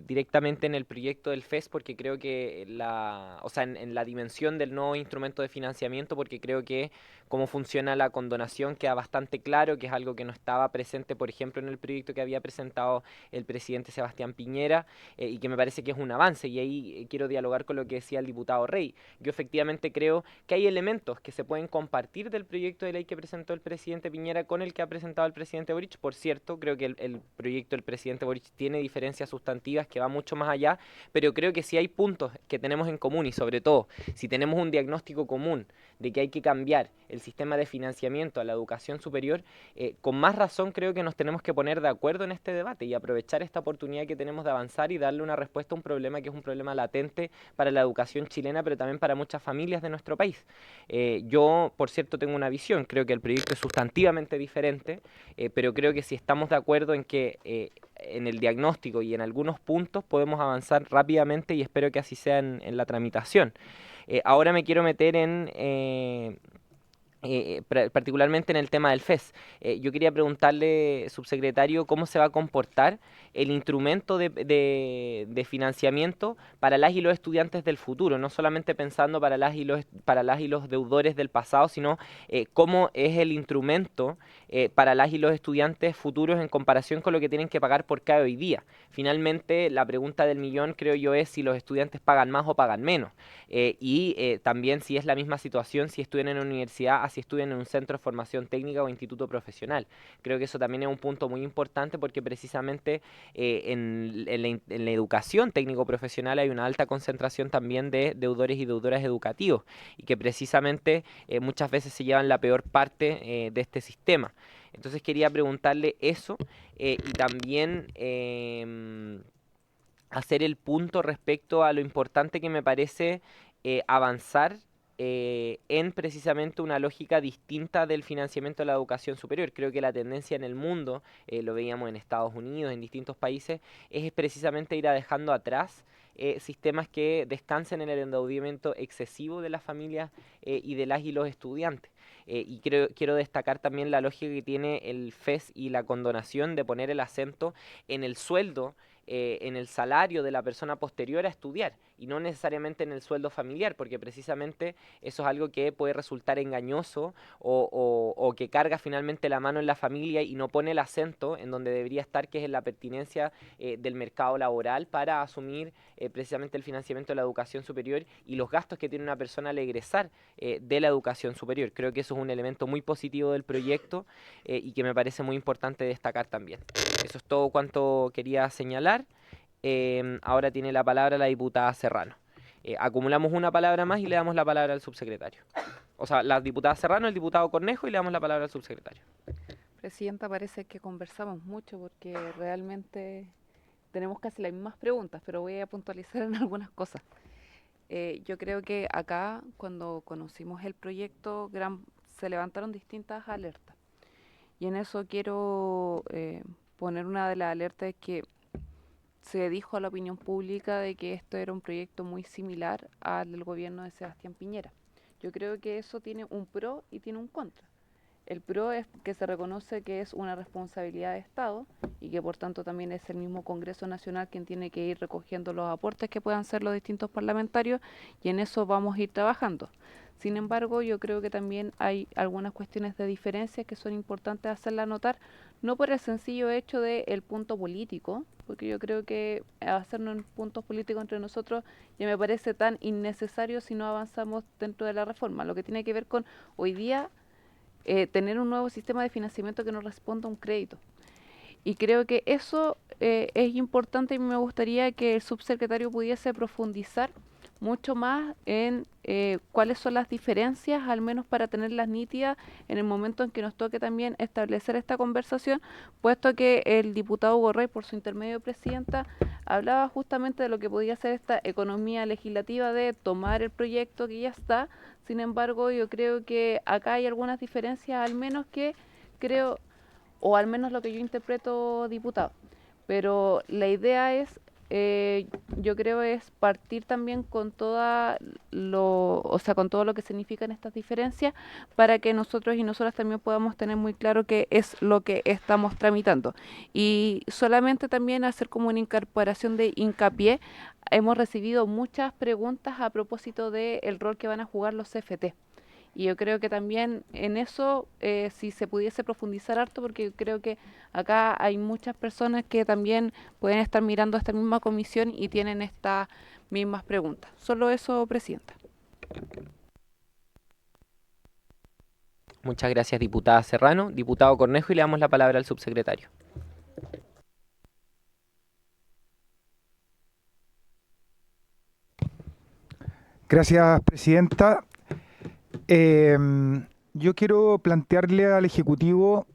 directamente en el proyecto del FES, porque creo que en la dimensión del nuevo instrumento de financiamiento, porque creo que cómo funciona la condonación queda bastante claro, que es algo que no estaba presente, por ejemplo, en el proyecto que había presentado el presidente Sebastián Piñera, y que me parece que es un avance, y ahí quiero dialogar con lo que decía el diputado Rey. Yo efectivamente creo que hay elementos que se pueden compartir del proyecto de ley que presentó el presidente Piñera con el que ha presentado el presidente Boric. Por cierto, creo que el proyecto del presidente Boric tiene diferencias sustantivas que va mucho más allá, pero creo que sí hay puntos que tenemos en común, y sobre todo, si tenemos un diagnóstico común de que hay que cambiar el sistema de financiamiento a la educación superior, con más razón creo que nos tenemos que poner de acuerdo en este debate y aprovechar esta oportunidad que tenemos de avanzar y darle una respuesta a un problema que es un problema latente para la educación chilena, pero también para muchas familias de nuestro país. Yo, por cierto, tengo una visión, creo que el proyecto es sustantivamente diferente, pero creo que si estamos de acuerdo en que en el diagnóstico y en algunos puntos podemos avanzar rápidamente, y espero que así sea en la tramitación. Ahora me quiero meter particularmente en el tema del FES. Yo quería preguntarle, subsecretario, cómo se va a comportar el instrumento de financiamiento para las y los estudiantes del futuro, no solamente pensando para las y los deudores del pasado, sino cómo es el instrumento para las y los estudiantes futuros en comparación con lo que tienen que pagar por cada hoy día. Finalmente, la pregunta del millón, creo yo, es si los estudiantes pagan más o pagan menos, y también si es la misma situación si estudian en la universidad hace si estudian en un centro de formación técnica o instituto profesional. Creo que eso también es un punto muy importante porque precisamente en la educación técnico-profesional hay una alta concentración también de deudores y deudoras educativos y que precisamente muchas veces se llevan la peor parte de este sistema. Entonces quería preguntarle eso y también hacer el punto respecto a lo importante que me parece avanzar en precisamente una lógica distinta del financiamiento de la educación superior. Creo que la tendencia en el mundo, lo veíamos en Estados Unidos, en distintos países, es precisamente ir a dejando atrás sistemas que descansen en el endeudamiento excesivo de las familias y de las y los estudiantes. Y quiero destacar también la lógica que tiene el FES y la condonación de poner el acento en el sueldo, en el salario de la persona posterior a estudiar y no necesariamente en el sueldo familiar, porque precisamente eso es algo que puede resultar engañoso o que carga finalmente la mano en la familia y no pone el acento en donde debería estar, que es en la pertinencia del mercado laboral para asumir precisamente el financiamiento de la educación superior y los gastos que tiene una persona al egresar de la educación superior. Creo que eso es un elemento muy positivo del proyecto y que me parece muy importante destacar también. Eso es todo cuanto quería señalar. Ahora tiene la palabra la diputada Serrano. Acumulamos una palabra más y le damos la palabra al subsecretario. O sea, la diputada Serrano, el diputado Cornejo y le damos la palabra al subsecretario. Presidenta, parece que conversamos mucho porque realmente tenemos casi las mismas preguntas, pero voy a puntualizar en algunas cosas. Yo creo que acá, cuando conocimos el proyecto, se levantaron distintas alertas. Y en eso quiero poner una de las alertas que se dijo a la opinión pública de que esto era un proyecto muy similar al del gobierno de Sebastián Piñera. Yo creo que eso tiene un pro y tiene un contra. El pro es que se reconoce que es una responsabilidad de Estado y que por tanto también es el mismo Congreso Nacional quien tiene que ir recogiendo los aportes que puedan hacer los distintos parlamentarios y en eso vamos a ir trabajando. Sin embargo, yo creo que también hay algunas cuestiones de diferencia que son importantes hacerla notar, no por el sencillo hecho del punto político, porque yo creo que hacernos puntos políticos entre nosotros ya me parece tan innecesario si no avanzamos dentro de la reforma. Lo que tiene que ver con hoy día tener un nuevo sistema de financiamiento que nos responda a un crédito. Y creo que eso es importante y me gustaría que el subsecretario pudiese profundizar mucho más en cuáles son las diferencias, al menos para tenerlas nítidas en el momento en que nos toque también establecer esta conversación, puesto que el diputado Hugo Rey, por su intermedio presidenta, hablaba justamente de lo que podía ser esta economía legislativa de tomar el proyecto que ya está. Sin embargo, yo creo que acá hay algunas diferencias, al menos que creo, o al menos lo que yo interpreto, diputado. Pero la idea es, yo creo, es partir también con con todo lo que significan estas diferencias para que nosotros y nosotras también podamos tener muy claro qué es lo que estamos tramitando. Y solamente también hacer como una incorporación de hincapié, hemos recibido muchas preguntas a propósito del rol que van a jugar los CFT. Y yo creo que también en eso, si se pudiese profundizar harto, porque creo que acá hay muchas personas que también pueden estar mirando esta misma comisión y tienen estas mismas preguntas. Solo eso, Presidenta. Muchas gracias, diputada Serrano. Diputado Cornejo, y le damos la palabra al subsecretario. Gracias, presidenta. Yo quiero plantearle al Ejecutivo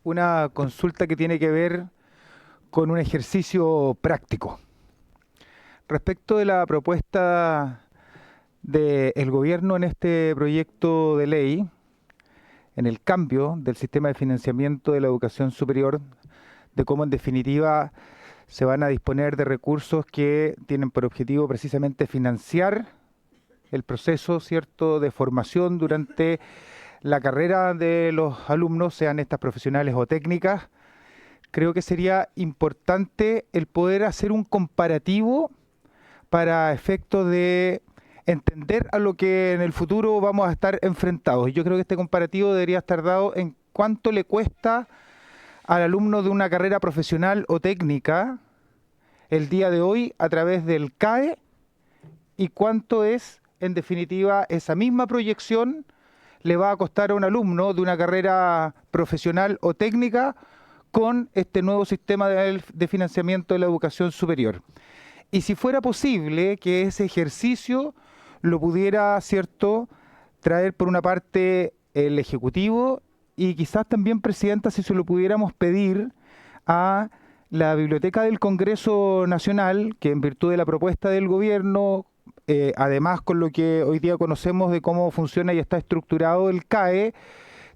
una consulta que tiene que ver con un ejercicio práctico. Respecto de la propuesta del gobierno en este proyecto de ley, en el cambio del sistema de financiamiento de la educación superior, de cómo en definitiva se van a disponer de recursos que tienen por objetivo precisamente financiar el proceso, ¿cierto?, de formación durante la carrera de los alumnos, sean estas profesionales o técnicas. Creo que sería importante el poder hacer un comparativo para efectos de entender a lo que en el futuro vamos a estar enfrentados. Y yo creo que este comparativo debería estar dado en cuánto le cuesta al alumno de una carrera profesional o técnica el día de hoy a través del CAE y cuánto es, en definitiva, esa misma proyección le va a costar a un alumno de una carrera profesional o técnica con este nuevo sistema de financiamiento de la educación superior. Y si fuera posible que ese ejercicio lo pudiera, ¿cierto?, traer por una parte el Ejecutivo y quizás también, Presidenta, si se lo pudiéramos pedir a la Biblioteca del Congreso Nacional, que en virtud de la propuesta del Gobierno, además con lo que hoy día conocemos de cómo funciona y está estructurado el CAE,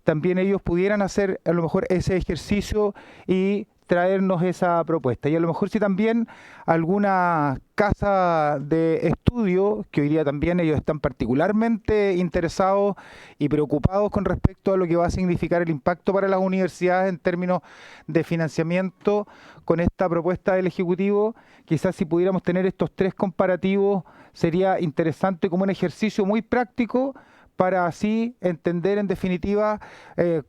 también ellos pudieran hacer a lo mejor ese ejercicio y traernos esa propuesta. Y a lo mejor si también alguna casa de estudio, que hoy día también ellos están particularmente interesados y preocupados con respecto a lo que va a significar el impacto para las universidades en términos de financiamiento con esta propuesta del Ejecutivo, quizás si pudiéramos tener estos 3 comparativos sería interesante como un ejercicio muy práctico para así entender en definitiva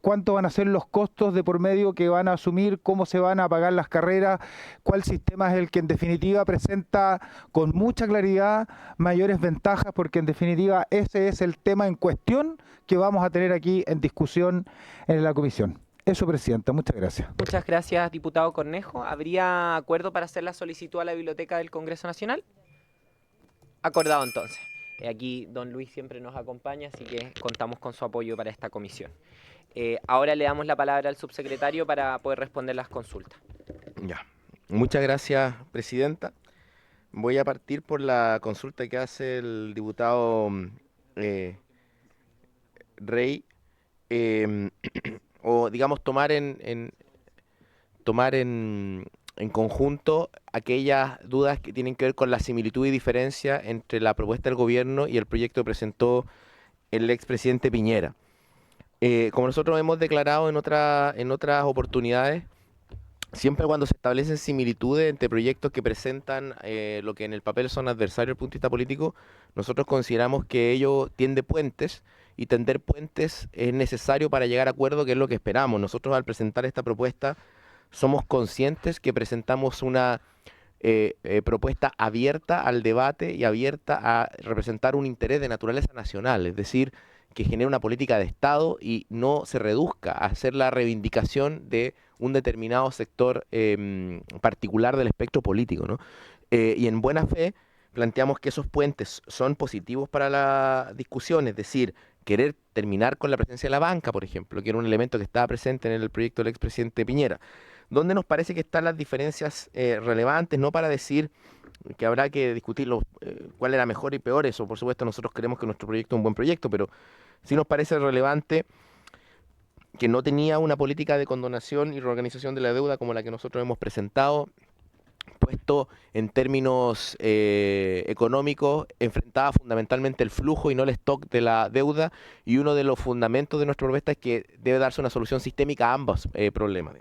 cuánto van a ser los costos de por medio que van a asumir, cómo se van a pagar las carreras, cuál sistema es el que en definitiva presenta con mucha claridad mayores ventajas, porque en definitiva ese es el tema en cuestión que vamos a tener aquí en discusión en la comisión. Eso, Presidenta, muchas gracias. Muchas gracias, diputado Cornejo. ¿Habría acuerdo para hacer la solicitud a la Biblioteca del Congreso Nacional? Acordado entonces. Aquí don Luis siempre nos acompaña, así que contamos con su apoyo para esta comisión. Ahora le damos la palabra al subsecretario para poder responder las consultas. Ya. Muchas gracias, Presidenta. Voy a partir por la consulta que hace el diputado Rey, o digamos tomar en conjunto aquellas dudas que tienen que ver con la similitud y diferencia entre la propuesta del gobierno y el proyecto que presentó el expresidente Piñera. Como nosotros hemos declarado en otras oportunidades, siempre cuando se establecen similitudes entre proyectos que presentan lo que en el papel son adversarios desde el punto de vista político, nosotros consideramos que ello tiende puentes, y tender puentes es necesario para llegar a acuerdo, que es lo que esperamos. Nosotros al presentar esta propuesta somos conscientes que presentamos una propuesta abierta al debate y abierta a representar un interés de naturaleza nacional, es decir, que genere una política de Estado y no se reduzca a hacer la reivindicación de un determinado sector particular del espectro político, ¿no? Y en buena fe planteamos que esos puentes son positivos para la discusión, es decir, querer terminar con la presencia de la banca, por ejemplo, que era un elemento que estaba presente en el proyecto del expresidente Piñera. Donde nos parece que están las diferencias relevantes, no para decir que habrá que discutir cuál era mejor y peor, eso por supuesto nosotros creemos que nuestro proyecto es un buen proyecto, pero sí nos parece relevante que no tenía una política de condonación y reorganización de la deuda como la que nosotros hemos presentado, puesto en términos económicos, enfrentaba fundamentalmente el flujo y no el stock de la deuda, y uno de los fundamentos de nuestra propuesta es que debe darse una solución sistémica a ambos problemas.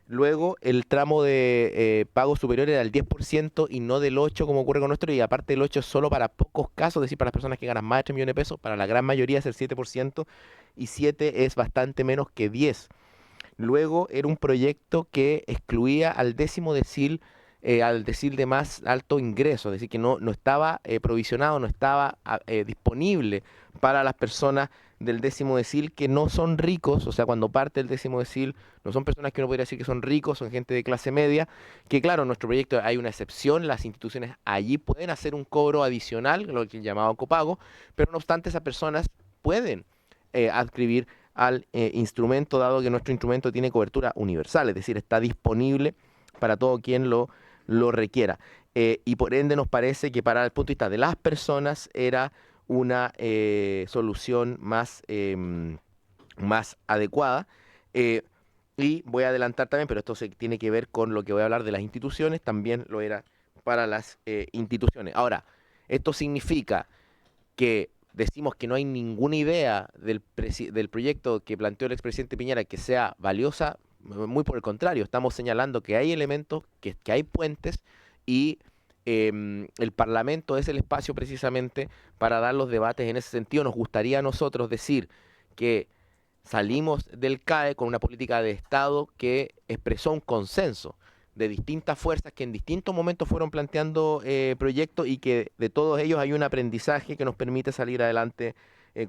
Luego, el tramo de pago superior era del 10% y no del 8% como ocurre con nuestro, y aparte el 8% es solo para pocos casos, es decir, para las personas que ganan más de 3 millones de pesos, para la gran mayoría es el 7%, y 7% es bastante menos que 10%. Luego era un proyecto que excluía al décimo decil de más alto ingreso, es decir, que no estaba provisionado, no estaba disponible para las personas del décimo decil que no son ricos. O sea, cuando parte el décimo decil, no son personas que uno podría decir que son ricos, son gente de clase media, que claro, en nuestro proyecto hay una excepción, las instituciones allí pueden hacer un cobro adicional, lo que es llamado copago, pero no obstante esas personas pueden adscribir al instrumento, dado que nuestro instrumento tiene cobertura universal, es decir, está disponible para todo quien lo requiera. Y por ende nos parece que para el punto de vista de las personas era una solución más adecuada. Y voy a adelantar también, pero esto tiene que ver con lo que voy a hablar de las instituciones, también lo era para las instituciones. Ahora, esto significa que decimos que no hay ninguna idea del proyecto que planteó el expresidente Piñera que sea valiosa. Muy por el contrario, estamos señalando que hay elementos, que hay puentes, y el Parlamento es el espacio precisamente para dar los debates en ese sentido. Nos gustaría a nosotros decir que salimos del CAE con una política de Estado que expresó un consenso de distintas fuerzas que en distintos momentos fueron planteando proyectos, y que de todos ellos hay un aprendizaje que nos permite salir adelante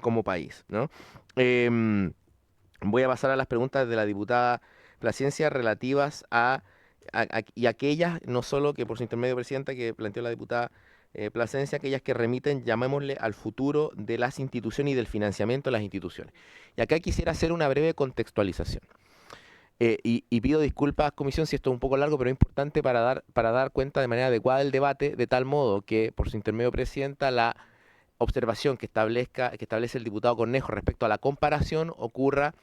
como país, ¿no? Voy a pasar a las preguntas de la diputada Plascencia relativas y aquellas, no solo que por su intermedio, presidenta, que planteó la diputada Plascencia, aquellas que remiten, llamémosle, al futuro de las instituciones y del financiamiento de las instituciones. Y acá quisiera hacer una breve contextualización. Y pido disculpas, comisión, si esto es un poco largo, pero es importante para dar cuenta de manera adecuada del debate, de tal modo que, por su intermedio, presidenta, la observación que establece el diputado Cornejo respecto a la comparación ocurra,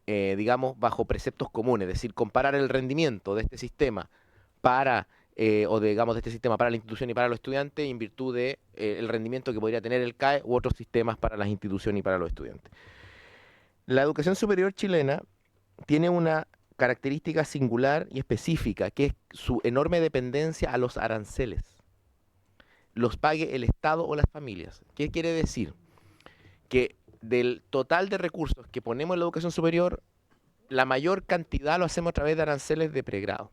digamos, bajo preceptos comunes, es decir, comparar el rendimiento de este sistema de este sistema para la institución y para los estudiantes en virtud de el rendimiento que podría tener el CAE u otros sistemas para las instituciones y para los estudiantes. La educación superior chilena tiene una característica singular y específica, que es su enorme dependencia a los aranceles. Los pague el Estado o las familias. ¿Qué quiere decir? Que del total de recursos que ponemos en la educación superior, la mayor cantidad lo hacemos a través de aranceles de pregrado.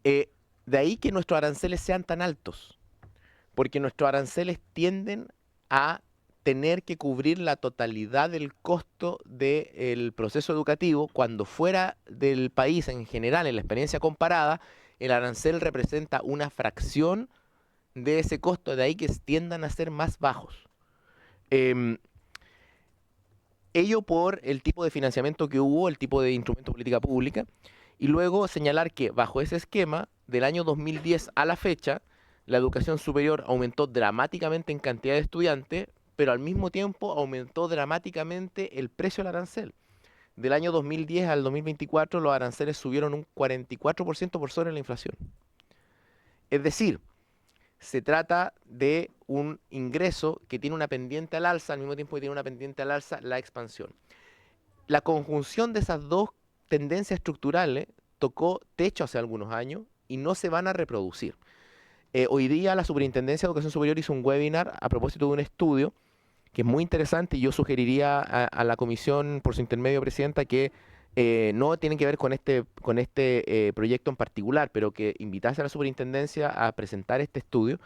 De ahí que nuestros aranceles sean tan altos, porque nuestros aranceles tienden a tener que cubrir la totalidad del costo del proceso educativo, cuando fuera del país en general, en la experiencia comparada, el arancel representa una fracción de ese costo, de ahí que tiendan a ser más bajos. Ello por el tipo de financiamiento que hubo, el tipo de instrumento de política pública, y luego señalar que bajo ese esquema, del año 2010 a la fecha, la educación superior aumentó dramáticamente en cantidad de estudiantes, pero al mismo tiempo aumentó dramáticamente el precio del arancel. Del año 2010 al 2024 los aranceles subieron un 44% por sobre la inflación. Es decir, se trata de un ingreso que tiene una pendiente al alza, al mismo tiempo que tiene una pendiente al alza la expansión. La conjunción de esas dos tendencias estructurales tocó techo hace algunos años y no se van a reproducir. Hoy día la Superintendencia de Educación Superior hizo un webinar a propósito de un estudio que es muy interesante, y yo sugeriría a la comisión, por su intermedio, presidenta, que no tienen que ver con este proyecto en particular, pero que invitase a la superintendencia a presentar este estudio,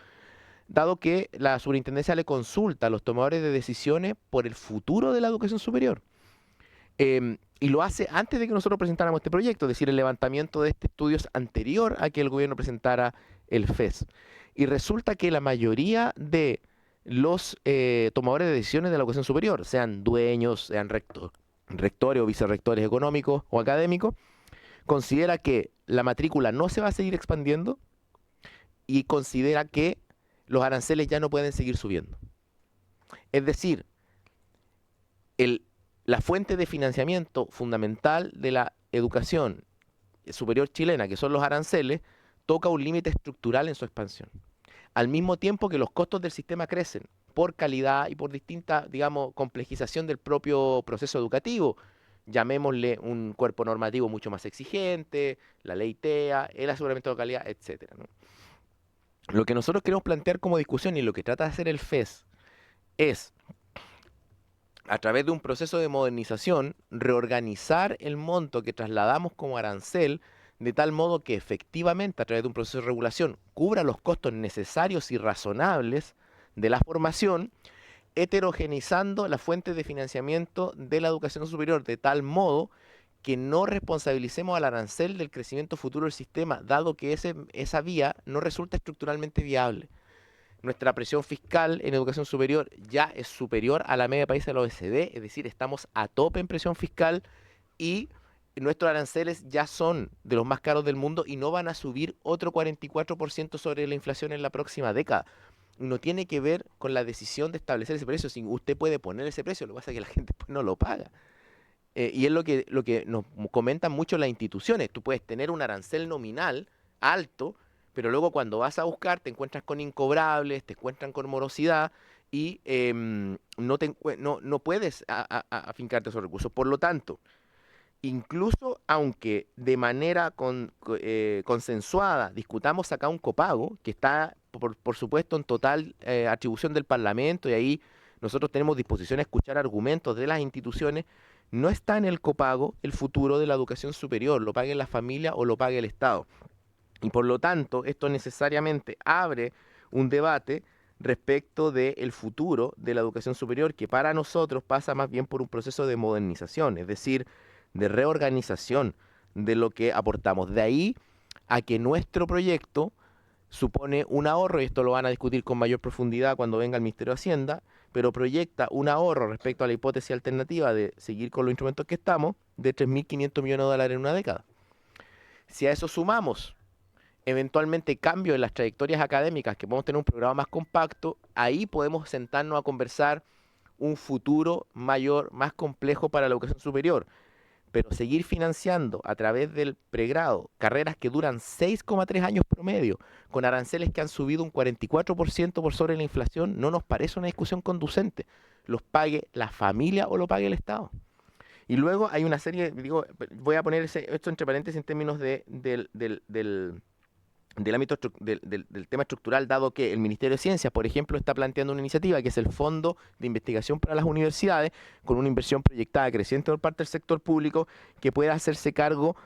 dado que la superintendencia le consulta a los tomadores de decisiones por el futuro de la educación superior. Y lo hace antes de que nosotros presentáramos este proyecto, es decir, el levantamiento de este estudio es anterior a que el gobierno presentara el FES. Y resulta que la mayoría de los tomadores de decisiones de la educación superior, sean dueños, sean rectores o vicerrectores económicos o académicos, considera que la matrícula no se va a seguir expandiendo y considera que los aranceles ya no pueden seguir subiendo. Es decir, la fuente de financiamiento fundamental de la educación superior chilena, que son los aranceles, toca un límite estructural en su expansión. Al mismo tiempo que los costos del sistema crecen por calidad y por distinta, digamos, complejización del propio proceso educativo. Llamémosle un cuerpo normativo mucho más exigente, la ley TEA, el aseguramiento de calidad, etc. ¿no? Lo que nosotros queremos plantear como discusión y lo que trata de hacer el FES es, a través de un proceso de modernización, reorganizar el monto que trasladamos como arancel, de tal modo que efectivamente, a través de un proceso de regulación, cubra los costos necesarios y razonables de la formación, heterogeneizando las fuentes de financiamiento de la educación superior, de tal modo que no responsabilicemos al arancel del crecimiento futuro del sistema, dado que esa vía no resulta estructuralmente viable. Nuestra presión fiscal en educación superior ya es superior a la media de países de la OECD, es decir, estamos a tope en presión fiscal y nuestros aranceles ya son de los más caros del mundo y no van a subir otro 44% sobre la inflación en la próxima década. No tiene que ver con la decisión de establecer ese precio. Si usted puede poner ese precio, lo que pasa es que la gente pues no lo paga. Y es lo que nos comentan mucho las instituciones. Tú puedes tener un arancel nominal alto, pero luego cuando vas a buscar te encuentras con incobrables, te encuentran con morosidad y no puedes afincarte esos recursos. Por lo tanto, incluso aunque de manera consensuada discutamos acá un copago, que está por supuesto en total atribución del Parlamento, y ahí nosotros tenemos disposición a escuchar argumentos de las instituciones, no está en el copago el futuro de la educación superior, lo pague la familia o lo pague el Estado. Y por lo tanto, esto necesariamente abre un debate respecto del futuro de la educación superior, que para nosotros pasa más bien por un proceso de modernización, es decir, de reorganización de lo que aportamos. De ahí a que nuestro proyecto supone un ahorro, y esto lo van a discutir con mayor profundidad cuando venga el Ministerio de Hacienda, pero proyecta un ahorro respecto a la hipótesis alternativa de seguir con los instrumentos que estamos, de 3.500 millones de dólares en una década. Si a eso sumamos eventualmente cambio en las trayectorias académicas, que podemos tener un programa más compacto, ahí podemos sentarnos a conversar un futuro mayor, más complejo para la educación superior. Pero seguir financiando a través del pregrado carreras que duran 6,3 años promedio, con aranceles que han subido un 44% por sobre la inflación, no nos parece una discusión conducente. ¿Los pague la familia o lo pague el Estado? Y luego hay una serie, digo, voy a poner esto entre paréntesis en términos del ámbito del tema estructural, dado que el Ministerio de Ciencias, por ejemplo, está planteando una iniciativa que es el Fondo de Investigación para las Universidades, con una inversión proyectada creciente por parte del sector público, que pueda hacerse cargo,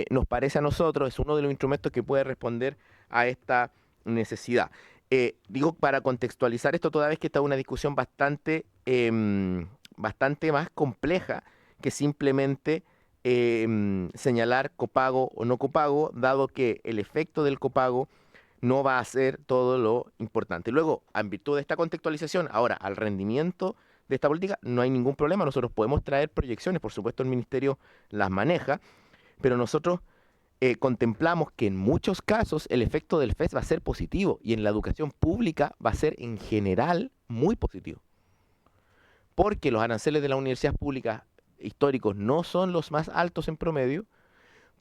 nos parece a nosotros, es uno de los instrumentos que puede responder a esta necesidad. Digo, para contextualizar esto, toda vez que está una discusión bastante más compleja que simplemente señalar copago o no copago, dado que el efecto del copago no va a ser todo lo importante. Luego, en virtud de esta contextualización, ahora al rendimiento de esta política no hay ningún problema, nosotros podemos traer proyecciones, por supuesto el Ministerio las maneja, pero nosotros contemplamos que en muchos casos el efecto del FES va a ser positivo y en la educación pública va a ser en general muy positivo, porque los aranceles de las universidades públicas históricos no son los más altos en promedio,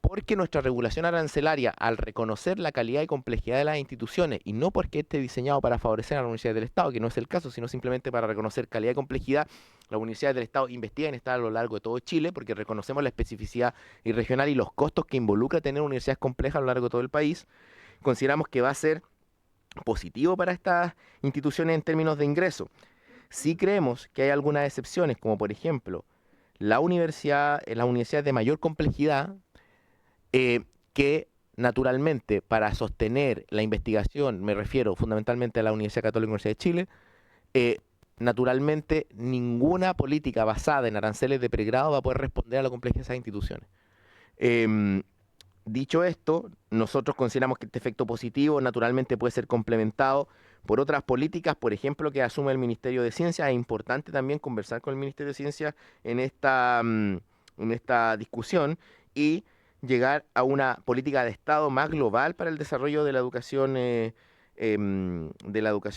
porque nuestra regulación arancelaria, al reconocer la calidad y complejidad de las instituciones, y no porque esté diseñado para favorecer a las universidades del Estado, que no es el caso, sino simplemente para reconocer calidad y complejidad, las universidades del Estado investigan estar a lo largo de todo Chile, porque reconocemos la especificidad y regional y los costos que involucra tener universidades complejas a lo largo de todo el país. Consideramos que va a ser positivo para estas instituciones en términos de ingreso. Sí creemos que hay algunas excepciones, como por ejemplo, las universidades de mayor complejidad, que naturalmente para sostener la investigación, me refiero fundamentalmente a la Universidad Católica y la Universidad de Chile, naturalmente ninguna política basada en aranceles de pregrado va a poder responder a la complejidad de esas instituciones. Dicho esto, nosotros consideramos que este efecto positivo naturalmente puede ser complementado por otras políticas, por ejemplo, que asume el Ministerio de Ciencias. Es importante también conversar con el Ministerio de Ciencias en esta discusión y llegar a una política de Estado más global para el desarrollo de la educación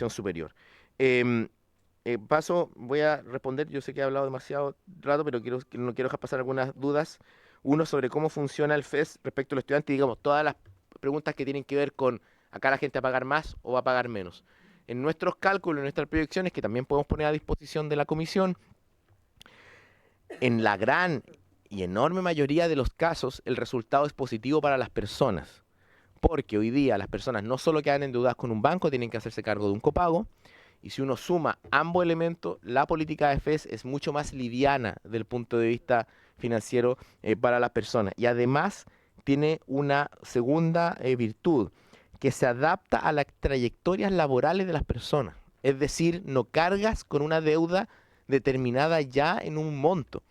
superior. Voy a responder, yo sé que he hablado demasiado rato, pero no quiero dejar pasar algunas dudas. Uno, sobre cómo funciona el FES respecto a los estudiantes, digamos, todas las preguntas que tienen que ver con acá la gente va a pagar más o va a pagar menos. En nuestros cálculos, en nuestras proyecciones, que también podemos poner a disposición de la comisión, en la gran y enorme mayoría de los casos, el resultado es positivo para las personas. Porque hoy día las personas no solo quedan endeudadas con un banco, tienen que hacerse cargo de un copago. Y si uno suma ambos elementos, la política de FES es mucho más liviana desde el punto de vista financiero para las personas. Y además tiene una segunda virtud, que se adapta a las trayectorias laborales de las personas. Es decir, no cargas con una deuda determinada ya en un monto.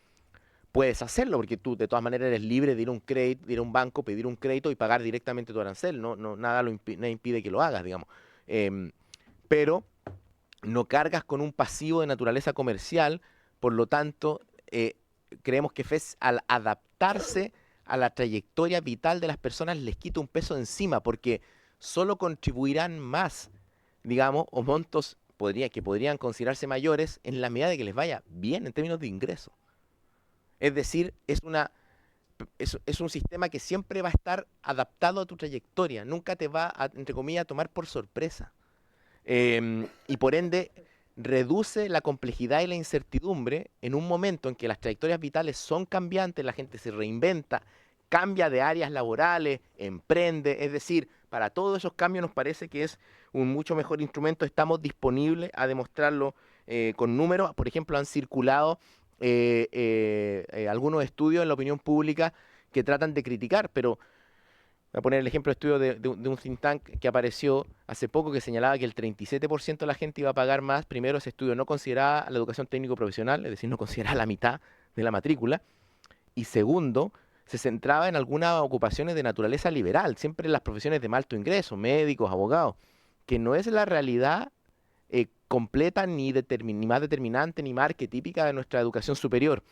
Puedes hacerlo porque tú de todas maneras eres libre de ir a un crédito, de ir a un banco, pedir un crédito y pagar directamente tu arancel. Nada impide que lo hagas, digamos. Pero no cargas con un pasivo de naturaleza comercial, por lo tanto, creemos que FES, al adaptarse a la trayectoria vital de las personas, les quita un peso encima, porque solo contribuirán más, digamos, o montos que podrían considerarse mayores en la medida de que les vaya bien en términos de ingreso. Es decir, es un sistema que siempre va a estar adaptado a tu trayectoria, nunca te va a, entre comillas, a tomar por sorpresa. Y por ende, reduce la complejidad y la incertidumbre en un momento en que las trayectorias vitales son cambiantes, la gente se reinventa, cambia de áreas laborales, emprende, es decir, para todos esos cambios nos parece que es un mucho mejor instrumento. Estamos disponibles a demostrarlo con números. Por ejemplo, han circulado algunos estudios en la opinión pública que tratan de criticar, pero Voy a poner el ejemplo de estudio de un think tank que apareció hace poco que señalaba que el 37% de la gente iba a pagar más. Primero, ese estudio no consideraba la educación técnico-profesional, es decir, no consideraba la mitad de la matrícula. Y segundo, se centraba en algunas ocupaciones de naturaleza liberal, siempre en las profesiones de alto ingreso, médicos, abogados, que no es la realidad completa ni más determinante ni más arquetípica de nuestra educación superior.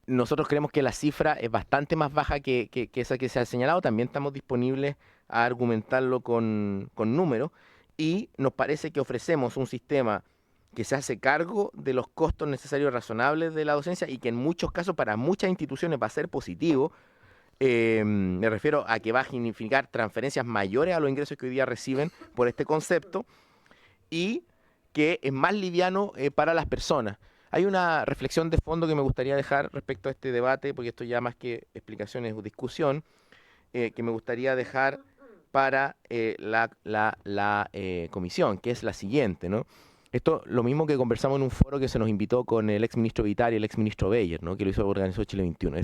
Nosotros creemos que la cifra es bastante más baja que esa que se ha señalado. También estamos disponibles a argumentarlo con números y nos parece que ofrecemos un sistema que se hace cargo de los costos necesarios y razonables de la docencia y que en muchos casos para muchas instituciones va a ser positivo. Me refiero a que va a significar transferencias mayores a los ingresos que hoy día reciben por este concepto y que es más liviano para las personas. Hay una reflexión de fondo que me gustaría dejar respecto a este debate, porque esto ya más que explicación es discusión, que me gustaría dejar para la comisión, que es la siguiente, ¿no? Esto lo mismo que conversamos en un foro que se nos invitó con el exministro Vitali y el exministro Beyer, ¿no? Que lo organizó Chile 21.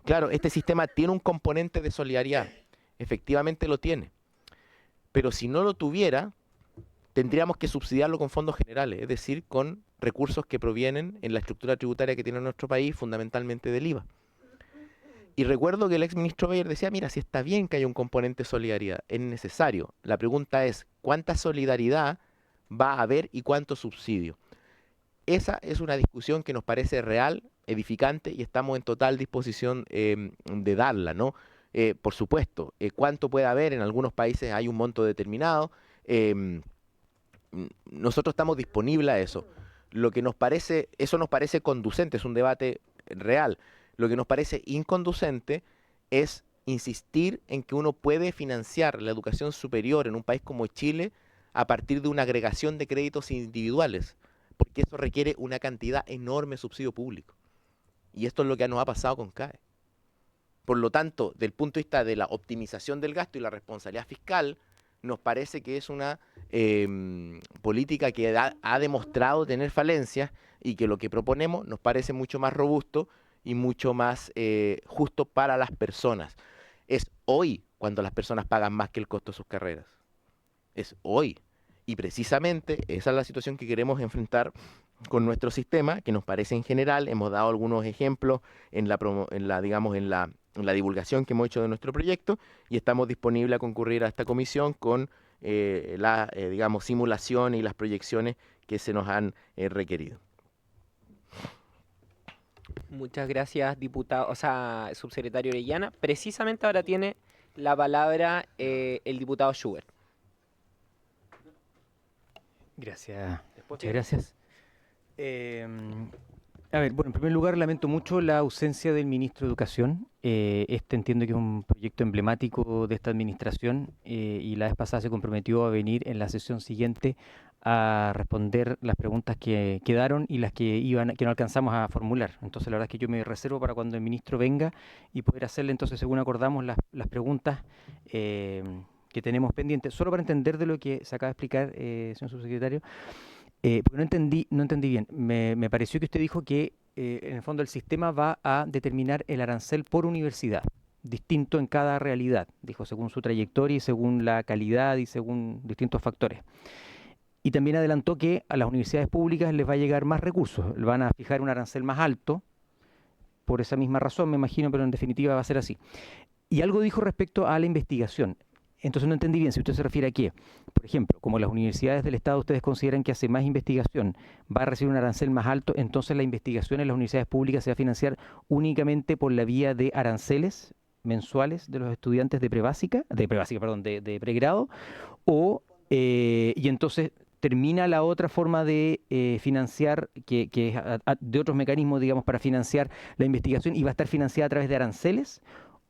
Claro, este sistema tiene un componente de solidaridad, efectivamente lo tiene, pero si no lo tuviera, tendríamos que subsidiarlo con fondos generales, es decir, con recursos que provienen en la estructura tributaria que tiene nuestro país, fundamentalmente del IVA. Y recuerdo que el exministro Beyer decía, mira, si está bien que haya un componente de solidaridad, es necesario. La pregunta es, ¿cuánta solidaridad va a haber y cuánto subsidio? Esa es una discusión que nos parece real, edificante, y estamos en total disposición de darla, ¿no? Por supuesto, ¿cuánto puede haber? En algunos países hay un monto determinado. Nosotros estamos disponibles a eso. Eso nos parece conducente, es un debate real. Lo que nos parece inconducente es insistir en que uno puede financiar la educación superior en un país como Chile a partir de una agregación de créditos individuales, porque eso requiere una cantidad enorme de subsidio público. Y esto es lo que nos ha pasado con CAE. Por lo tanto, del punto de vista de la optimización del gasto y la responsabilidad fiscal, nos parece que es una política que ha demostrado tener falencias y que lo que proponemos nos parece mucho más robusto y mucho más justo para las personas. Es hoy cuando las personas pagan más que el costo de sus carreras. Es hoy. Y precisamente esa es la situación que queremos enfrentar con nuestro sistema, que nos parece en general. Hemos dado algunos ejemplos en la divulgación que hemos hecho de nuestro proyecto y estamos disponibles a concurrir a esta comisión con la simulación y las proyecciones que se nos han requerido. Muchas gracias, subsecretario Orellana. Precisamente ahora tiene la palabra el diputado Schubert. Gracias, muchas gracias. En primer lugar, lamento mucho la ausencia del ministro de Educación. Entiendo que es un proyecto emblemático de esta administración y la vez pasada se comprometió a venir en la sesión siguiente a responder las preguntas que quedaron y las que no alcanzamos a formular. Entonces, la verdad es que yo me reservo para cuando el ministro venga y poder hacerle, entonces, según acordamos, las preguntas que tenemos pendientes. Solo para entender de lo que se acaba de explicar, señor subsecretario, porque no entendí bien. Me pareció que usted dijo que en el fondo el sistema va a determinar el arancel por universidad, distinto en cada realidad, dijo, según su trayectoria y según la calidad y según distintos factores. Y también adelantó que a las universidades públicas les va a llegar más recursos, van a fijar un arancel más alto, por esa misma razón me imagino, pero en definitiva va a ser así. Y algo dijo respecto a la investigación. Entonces no entendí bien si usted se refiere a que, por ejemplo, como las universidades del Estado ustedes consideran que hace más investigación, va a recibir un arancel más alto, entonces la investigación en las universidades públicas se va a financiar únicamente por la vía de aranceles mensuales de los estudiantes de pregrado, y entonces termina la otra forma de financiar, que es de otros mecanismos, digamos, para financiar la investigación y va a estar financiada a través de aranceles.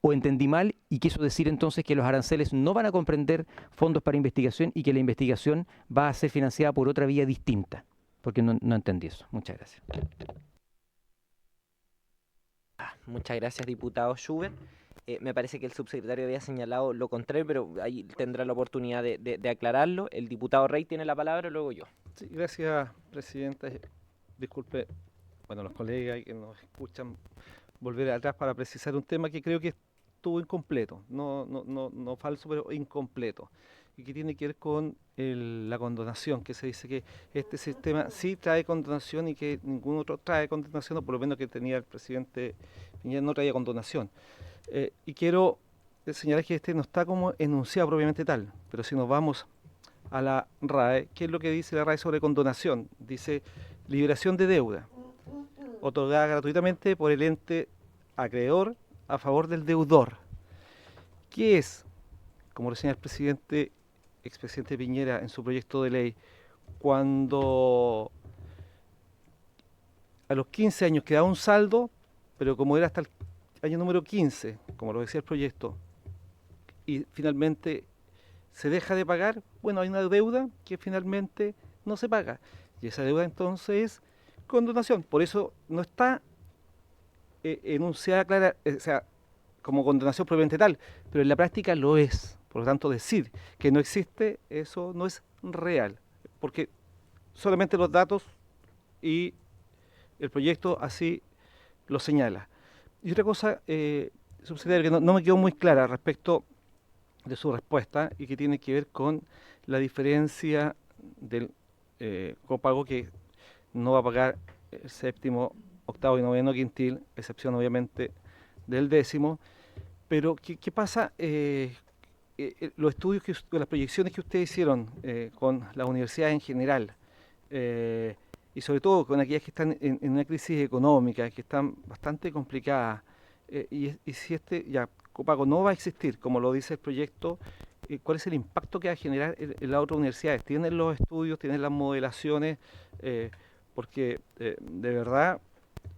¿O entendí mal y quiso decir entonces que los aranceles no van a comprender fondos para investigación y que la investigación va a ser financiada por otra vía distinta? Porque no entendí eso. Muchas gracias. Muchas gracias, diputado Schubert. Me parece que el subsecretario había señalado lo contrario, pero ahí tendrá la oportunidad de aclararlo. El diputado Rey tiene la palabra, luego yo. Sí, gracias, presidenta. Disculpe, los colegas que nos escuchan, volver atrás para precisar un tema que creo que estuvo incompleto, no falso, pero incompleto, y que tiene que ver con la condonación, que se dice que este sistema sí trae condonación y que ningún otro trae condonación, o por lo menos que tenía el presidente Piñera no traía condonación. Y quiero señalar que este no está como enunciado propiamente tal, pero si nos vamos a la RAE, ¿qué es lo que dice la RAE sobre condonación? Dice liberación de deuda, otorgada gratuitamente por el ente acreedor a favor del deudor. ¿Qué es? Como lo señala el expresidente Piñera en su proyecto de ley, cuando a los 15 años queda un saldo, pero como era hasta el año número 15, como lo decía el proyecto, y finalmente se deja de pagar, bueno, hay una deuda que finalmente no se paga. Y esa deuda entonces es condonación. Por eso no está enunciada clara, o sea, como condonación propiamente tal, pero en la práctica lo es. Por lo tanto, decir que no existe, eso no es real, porque solamente los datos y el proyecto así lo señala. Y otra cosa, subsecretario, que no me quedó muy clara respecto de su respuesta y que tiene que ver con la diferencia del copago que no va a pagar el séptimo, octavo y noveno quintil, excepción obviamente del décimo. Pero ¿qué pasa? Los estudios, las proyecciones que ustedes hicieron con las universidades en general, y sobre todo con aquellas que están en una crisis económica, que están bastante complicadas, y si ya copago no va a existir, como lo dice el proyecto, ¿cuál es el impacto que va a generar en las otras universidades? ¿Tienen los estudios, tienen las modelaciones? Porque de verdad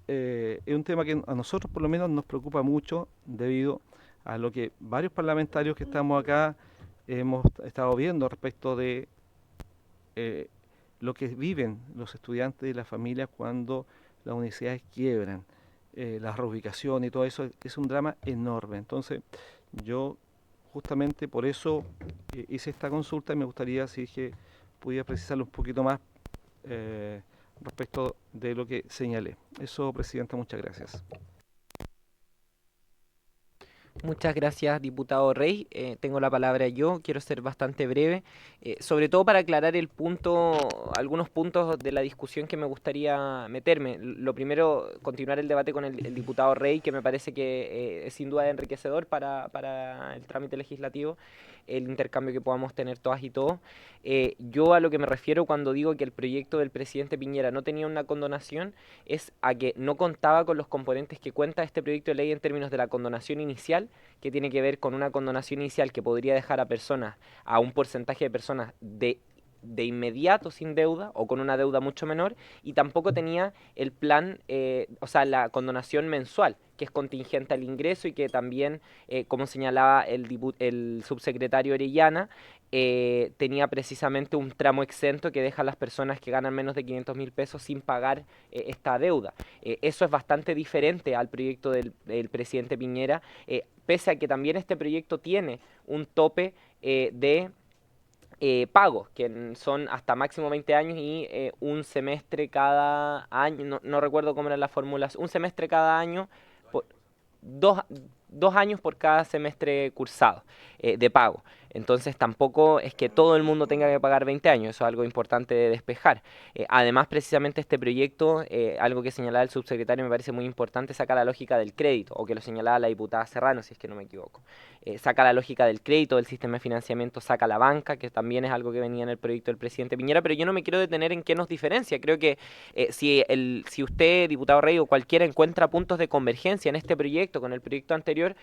es un tema que a nosotros por lo menos nos preocupa mucho debido a lo que varios parlamentarios que estamos acá hemos estado viendo respecto de lo que viven los estudiantes y las familias cuando las universidades quiebran, la reubicación y todo eso es un drama enorme. Entonces yo justamente por eso hice esta consulta y me gustaría si que pudiera precisarlo un poquito más respecto de lo que señalé. Eso, Presidenta, muchas gracias. Muchas gracias, diputado Rey. Tengo la palabra yo, quiero ser bastante breve, sobre todo para aclarar algunos puntos de la discusión que me gustaría meterme. Lo primero, continuar el debate con el diputado Rey, que me parece que es sin duda enriquecedor para el trámite legislativo, el intercambio que podamos tener todas y todos. Yo a lo que me refiero cuando digo que el proyecto del presidente Piñera no tenía una condonación es a que no contaba con los componentes que cuenta este proyecto de ley en términos de la condonación inicial, que tiene que ver con una condonación inicial que podría dejar a un porcentaje de personas de inmediato sin deuda o con una deuda mucho menor, y tampoco tenía el plan, o sea, la condonación mensual, que es contingente al ingreso y que también, como señalaba el subsecretario Orellana, tenía precisamente un tramo exento que deja a las personas que ganan menos de 500.000 pesos sin pagar esta deuda. Eso es bastante diferente al proyecto del presidente Piñera, pese a que también este proyecto tiene un tope de pagos, que son hasta máximo 20 años y un semestre cada año, no recuerdo cómo eran las fórmulas, un semestre cada año, dos años por cada semestre cursado de pago. Entonces tampoco es que todo el mundo tenga que pagar 20 años, eso es algo importante de despejar. Además, precisamente este proyecto, algo que señalaba el subsecretario me parece muy importante, saca la lógica del crédito, o que lo señalaba la diputada Serrano, si es que no me equivoco. Saca la lógica del crédito, del sistema de financiamiento, saca la banca, que también es algo que venía en el proyecto del presidente Piñera, pero yo no me quiero detener en qué nos diferencia. Creo que si usted, diputado Rey, o cualquiera encuentra puntos de convergencia en este proyecto con el proyecto anterior,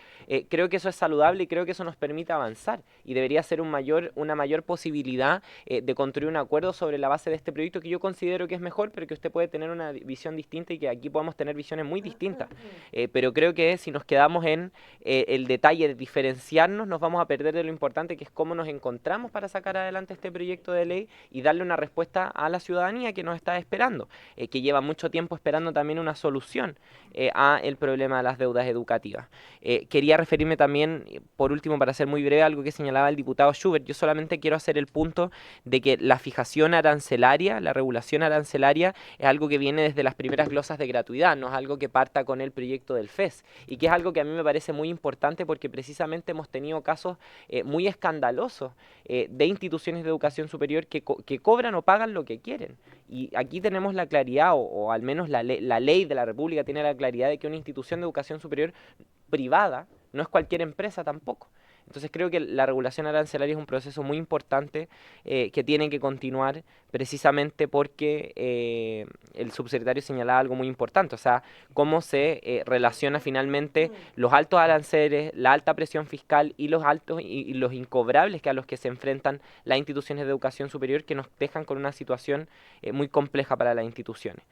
creo que eso es saludable y creo que eso nos permite avanzar, y debería ser una mayor posibilidad de construir un acuerdo sobre la base de este proyecto, que yo considero que es mejor, pero que usted puede tener una visión distinta y que aquí podemos tener visiones muy distintas. Pero creo que si nos quedamos en el detalle de diferenciarnos, nos vamos a perder de lo importante, que es cómo nos encontramos para sacar adelante este proyecto de ley y darle una respuesta a la ciudadanía que nos está esperando, que lleva mucho tiempo esperando también una solución a el problema de las deudas educativas. Quería referirme también, por último, para ser muy breve, a algo que señalaba el diputado Schubert. Yo solamente quiero hacer el punto de que la fijación arancelaria, la regulación arancelaria, es algo que viene desde las primeras glosas de gratuidad, no es algo que parta con el proyecto del FES, y que es algo que a mí me parece muy importante porque precisamente hemos tenido casos muy escandalosos de instituciones de educación superior que cobran o pagan lo que quieren. Y aquí tenemos la claridad, o al menos la ley de la República tiene la claridad de que una institución de educación superior privada no es cualquier empresa tampoco. Entonces creo que la regulación arancelaria es un proceso muy importante que tiene que continuar precisamente porque el subsecretario señalaba algo muy importante, o sea, cómo se relaciona finalmente los altos aranceles, la alta presión fiscal y los altos y los incobrables que a los que se enfrentan las instituciones de educación superior, que nos dejan con una situación muy compleja para las instituciones.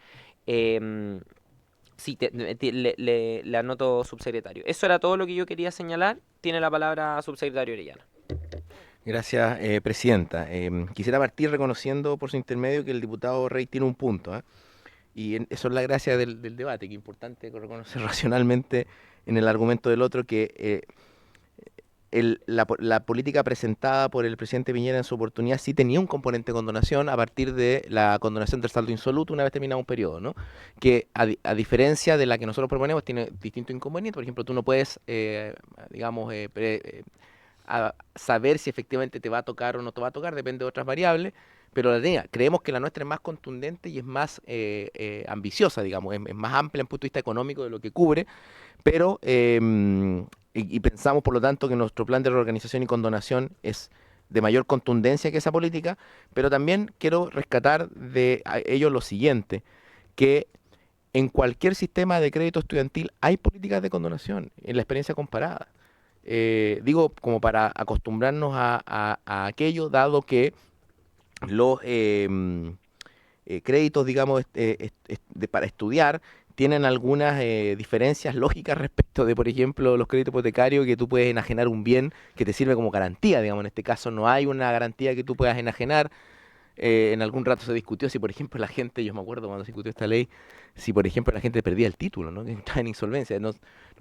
Sí, le anoto, subsecretario. Eso era todo lo que yo quería señalar. Tiene la palabra subsecretario Orellana. Gracias, presidenta. Quisiera partir reconociendo por su intermedio que el diputado Rey tiene un punto, ¿eh? Eso es la gracia del debate, que es importante reconocer racionalmente en el argumento del otro que la política presentada por el presidente Piñera en su oportunidad sí tenía un componente de condonación a partir de la condonación del saldo insoluto una vez terminado un periodo, ¿no? Que a diferencia de la que nosotros proponemos tiene distintos inconvenientes. Por ejemplo, tú no puedes, saber si efectivamente te va a tocar o no te va a tocar, depende de otras variables, pero creemos que la nuestra es más contundente y es más ambiciosa, digamos, es más amplia en punto de vista económico de lo que cubre, pero y pensamos por lo tanto que nuestro plan de reorganización y condonación es de mayor contundencia que esa política, pero también quiero rescatar de ello lo siguiente, que en cualquier sistema de crédito estudiantil hay políticas de condonación, en la experiencia comparada. Digo, como para acostumbrarnos a aquello, dado que los créditos, digamos, para estudiar tienen algunas diferencias lógicas respecto de, por ejemplo, los créditos hipotecarios, que tú puedes enajenar un bien que te sirve como garantía, digamos. En este caso no hay una garantía que tú puedas enajenar. En algún rato se discutió si, por ejemplo, la gente, yo me acuerdo cuando se discutió esta ley, si, por ejemplo, la gente perdía el título, ¿no? Que entraba en insolvencia. No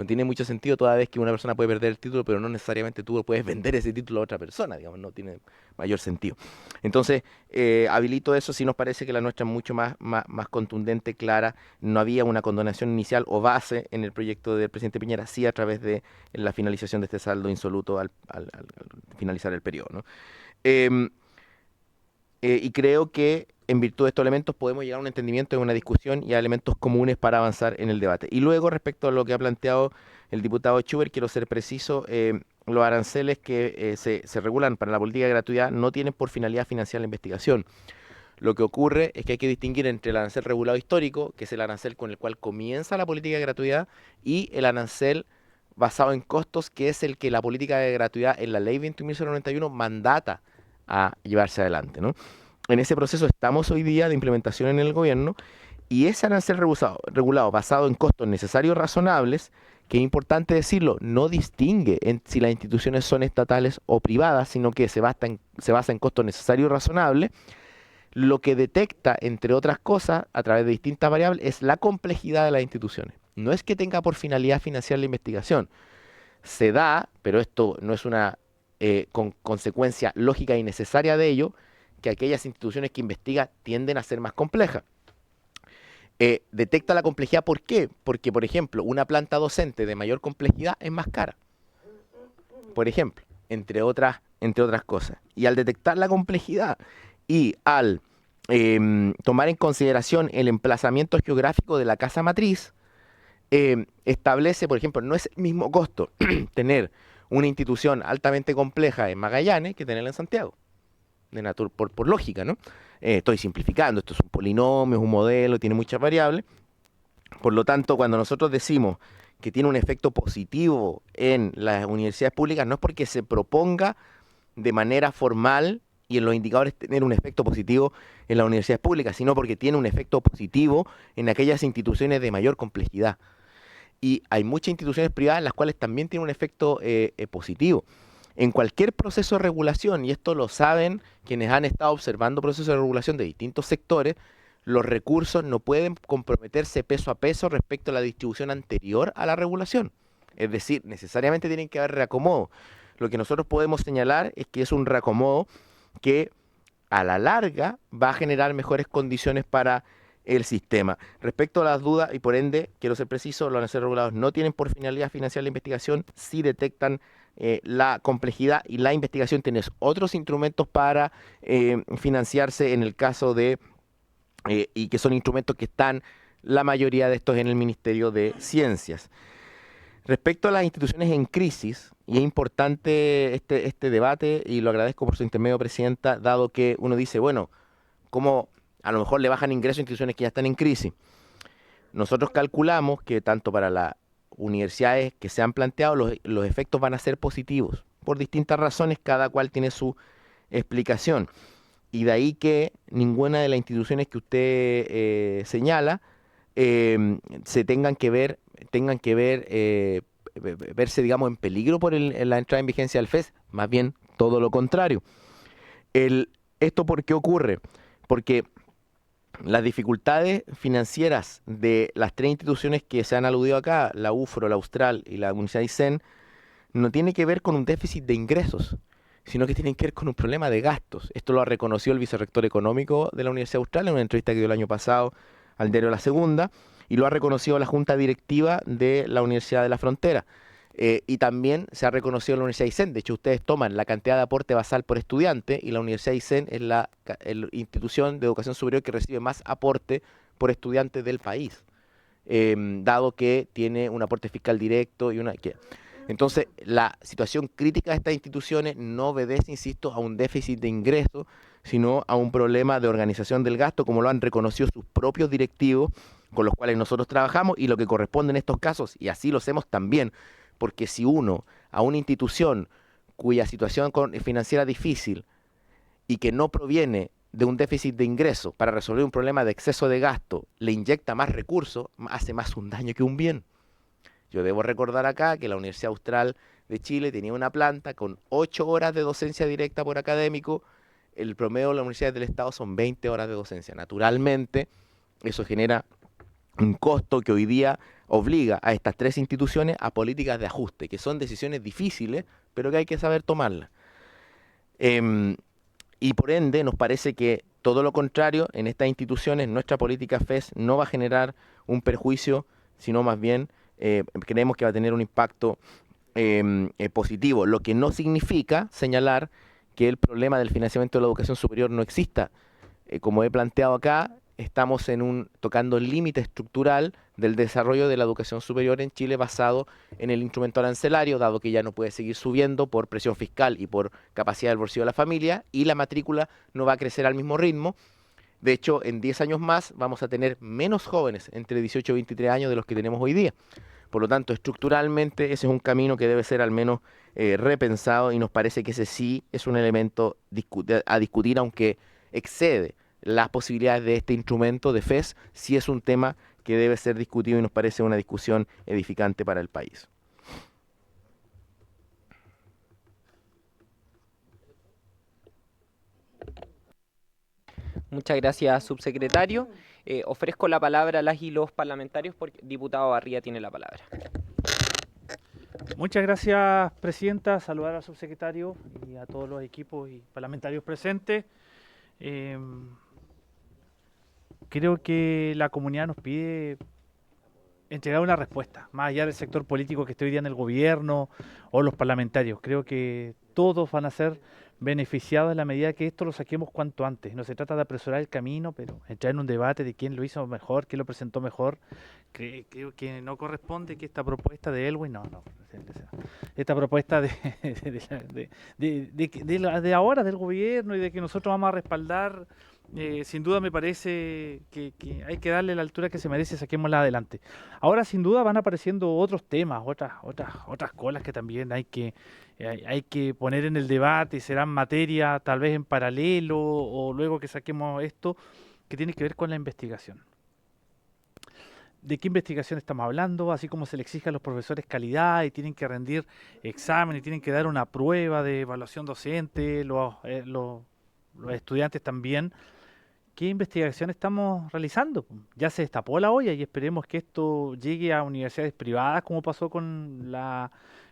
tiene mucho sentido toda vez que una persona puede perder el título, pero no necesariamente tú puedes vender ese título a otra persona, digamos, no tiene mayor sentido. Entonces, habilito eso, sí nos parece que la nuestra es mucho más contundente, clara. No había una condonación inicial o base en el proyecto del presidente Piñera, sí a través de la finalización de este saldo insoluto al finalizar el periodo, ¿no? Y creo que en virtud de estos elementos podemos llegar a un entendimiento, a una discusión y a elementos comunes para avanzar en el debate. Y luego, respecto a lo que ha planteado el diputado Schubert, quiero ser preciso, los aranceles que se regulan para la política de gratuidad no tienen por finalidad financiar la investigación. Lo que ocurre es que hay que distinguir entre el arancel regulado histórico, que es el arancel con el cual comienza la política de gratuidad, y el arancel basado en costos, que es el que la política de gratuidad en la ley 21.091 mandata a llevarse adelante, ¿no? En ese proceso estamos hoy día de implementación en el gobierno, y ese arancel regulado basado en costos necesarios razonables, que es importante decirlo, no distingue si las instituciones son estatales o privadas, sino que se basa en costos necesarios y razonables. Lo que detecta, entre otras cosas, a través de distintas variables, es la complejidad de las instituciones. No es que tenga por finalidad financiar la investigación. Se da, pero esto no es una con consecuencia lógica y necesaria de ello, que aquellas instituciones que investigan tienden a ser más complejas. Detecta la complejidad, ¿por qué? Porque, por ejemplo, una planta docente de mayor complejidad es más cara. Por ejemplo, entre otras cosas. Y al detectar la complejidad y al tomar en consideración el emplazamiento geográfico de la casa matriz, establece, por ejemplo, no es el mismo costo tener una institución altamente compleja en Magallanes que tenerla en Santiago, por lógica, ¿no? Estoy simplificando, esto es un polinomio, es un modelo, tiene muchas variables. Por lo tanto, cuando nosotros decimos que tiene un efecto positivo en las universidades públicas, no es porque se proponga de manera formal y en los indicadores tener un efecto positivo en las universidades públicas, sino porque tiene un efecto positivo en aquellas instituciones de mayor complejidad. Y hay muchas instituciones privadas las cuales también tienen un efecto positivo. En cualquier proceso de regulación, y esto lo saben quienes han estado observando procesos de regulación de distintos sectores, los recursos no pueden comprometerse peso a peso respecto a la distribución anterior a la regulación. Es decir, necesariamente tienen que haber reacomodo. Lo que nosotros podemos señalar es que es un reacomodo que a la larga va a generar mejores condiciones para el sistema. Respecto a las dudas, y por ende, quiero ser preciso, los aranceles regulados no tienen por finalidad financiar la investigación, sí detectan la complejidad, y la investigación tiene otros instrumentos para financiarse en el caso de, y que son instrumentos que están, la mayoría de estos, en el Ministerio de Ciencias. Respecto a las instituciones en crisis, y es importante este debate, y lo agradezco por su intermedio, Presidenta, dado que uno dice, bueno, ¿cómo a lo mejor le bajan ingresos a instituciones que ya están en crisis? Nosotros calculamos que tanto para las universidades que se han planteado, los efectos van a ser positivos, por distintas razones, cada cual tiene su explicación. Y de ahí que ninguna de las instituciones que usted señala se tengan que verse, digamos, en peligro por la entrada en vigencia del FES, más bien todo lo contrario. ¿Esto por qué ocurre? Porque las dificultades financieras de las tres instituciones que se han aludido acá, la UFRO, la Austral y la Universidad de Aysén, no tiene que ver con un déficit de ingresos, sino que tienen que ver con un problema de gastos. Esto lo ha reconocido el vicerrector económico de la Universidad Austral en una entrevista que dio el año pasado al diario La Segunda, y lo ha reconocido la Junta Directiva de la Universidad de la Frontera. Y también se ha reconocido la Universidad de Aysén. De hecho, ustedes toman la cantidad de aporte basal por estudiante, y la Universidad de Aysén es la institución de educación superior que recibe más aporte por estudiante del país, dado que tiene un aporte fiscal directo y Entonces, la situación crítica de estas instituciones no obedece, insisto, a un déficit de ingresos, sino a un problema de organización del gasto, como lo han reconocido sus propios directivos, con los cuales nosotros trabajamos, y lo que corresponde en estos casos, y así lo hacemos también, porque si uno a una institución cuya situación financiera es difícil y que no proviene de un déficit de ingresos para resolver un problema de exceso de gasto, le inyecta más recursos, hace más un daño que un bien. Yo debo recordar acá que la Universidad Austral de Chile tenía una planta con 8 horas de docencia directa por académico. El promedio de las universidades del Estado son 20 horas de docencia. Naturalmente, eso genera un costo que hoy día obliga a estas tres instituciones a políticas de ajuste, que son decisiones difíciles, pero que hay que saber tomarlas. Y por ende, nos parece que todo lo contrario, en estas instituciones, nuestra política FES no va a generar un perjuicio, sino más bien creemos que va a tener un impacto positivo, lo que no significa señalar que el problema del financiamiento de la educación superior no exista. Como he planteado acá, estamos tocando el límite estructural del desarrollo de la educación superior en Chile basado en el instrumento arancelario, dado que ya no puede seguir subiendo por presión fiscal y por capacidad del bolsillo de la familia, y la matrícula no va a crecer al mismo ritmo. De hecho, en 10 años más vamos a tener menos jóvenes entre 18 y 23 años de los que tenemos hoy día. Por lo tanto, estructuralmente ese es un camino que debe ser al menos repensado, y nos parece que ese sí es un elemento a discutir, aunque excede las posibilidades de este instrumento de FES, sí es un tema que debe ser discutido, y nos parece una discusión edificante para el país. Muchas gracias, subsecretario. Ofrezco la palabra a las y los parlamentarios, porque el diputado Barría tiene la palabra. Muchas gracias, Presidenta. Saludar al subsecretario y a todos los equipos y parlamentarios presentes. Creo que la comunidad nos pide entregar una respuesta, más allá del sector político que esté hoy día en el gobierno o los parlamentarios. Creo que todos van a ser beneficiados en la medida que esto lo saquemos cuanto antes. No se trata de apresurar el camino, pero entrar en un debate de quién lo hizo mejor, quién lo presentó mejor. Creo que no corresponde que esta propuesta de Elwin, esta propuesta de ahora del gobierno y de que nosotros vamos a respaldar, sin duda me parece que hay que darle la altura que se merece, saquémosla adelante. Ahora sin duda van apareciendo otros temas, otras colas que también hay que poner en el debate, y serán materia tal vez en paralelo o luego que saquemos esto, que tiene que ver con la investigación. ¿De qué investigación estamos hablando? Así como se le exige a los profesores calidad y tienen que rendir exámenes y tienen que dar una prueba de evaluación docente, los estudiantes también. ¿qué investigación estamos realizando? Ya se destapó la olla y esperemos que esto llegue a universidades privadas, como pasó con la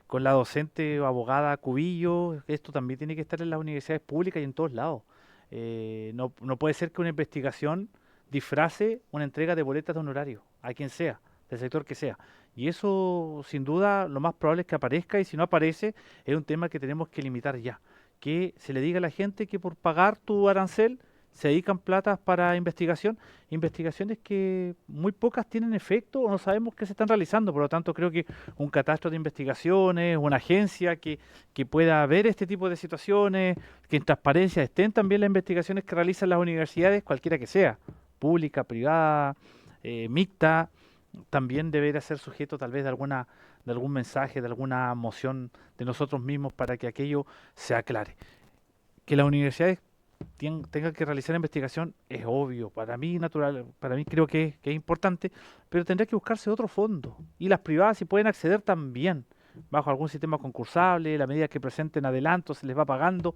docente o abogada Cubillo. Esto también tiene que estar en las universidades públicas y en todos lados. No puede ser que una investigación disfrace una entrega de boletas de honorario a quien sea, del sector que sea. Y eso, sin duda, lo más probable es que aparezca, y si no aparece, es un tema que tenemos que limitar ya. Que se le diga a la gente que por pagar tu arancel se dedican platas para investigaciones que muy pocas tienen efecto o no sabemos qué se están realizando. Por lo tanto, creo que un catastro de investigaciones, una agencia que pueda ver este tipo de situaciones, que en transparencia estén también las investigaciones que realizan las universidades, cualquiera que sea, pública, privada, mixta, también debería ser sujeto tal vez de algún mensaje, de alguna moción de nosotros mismos para que aquello se aclare. Que las universidades tengan que realizar investigación es obvio, para mí creo que es importante, pero tendrá que buscarse otro fondo. Y las privadas, si pueden acceder también, bajo algún sistema concursable, la medida que presenten adelanto se les va pagando,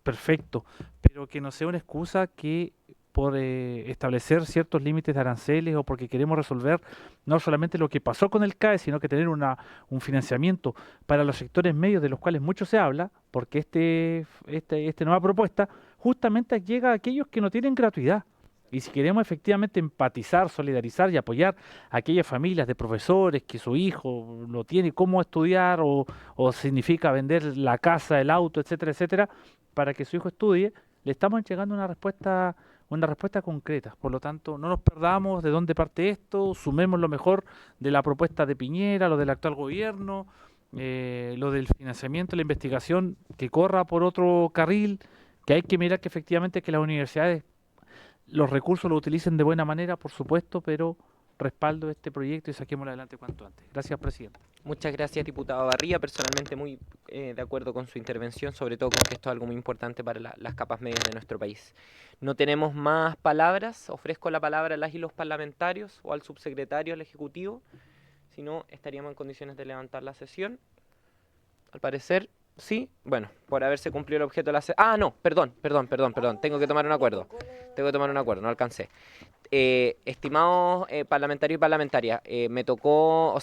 perfecto, pero que no sea una excusa que por establecer ciertos límites de aranceles o porque queremos resolver no solamente lo que pasó con el CAE, sino que tener un financiamiento para los sectores medios de los cuales mucho se habla, porque esta nueva propuesta justamente llega a aquellos que no tienen gratuidad. Y si queremos efectivamente empatizar, solidarizar y apoyar a aquellas familias de profesores que su hijo no tiene cómo estudiar o significa vender la casa, el auto, etcétera, etcétera, para que su hijo estudie, le estamos entregando una respuesta concreta. Por lo tanto, no nos perdamos de dónde parte esto, sumemos lo mejor de la propuesta de Piñera, lo del actual gobierno, lo del financiamiento, la investigación, que corra por otro carril, que hay que mirar que efectivamente que las universidades los recursos los utilicen de buena manera, por supuesto, pero respaldo este proyecto y saquémoslo adelante cuanto antes. Gracias, presidente. Muchas gracias, diputado Barría. Personalmente muy de acuerdo con su intervención, sobre todo con que esto es algo muy importante para las capas medias de nuestro país. No tenemos más palabras. Ofrezco la palabra a las y los parlamentarios o al subsecretario, al Ejecutivo. Si no, estaríamos en condiciones de levantar la sesión. Al parecer, sí. Bueno, por haberse cumplido el objeto de la sesión. Ah, no, perdón. Tengo que tomar un acuerdo. No alcancé. Estimados parlamentarios y parlamentarias, me tocó,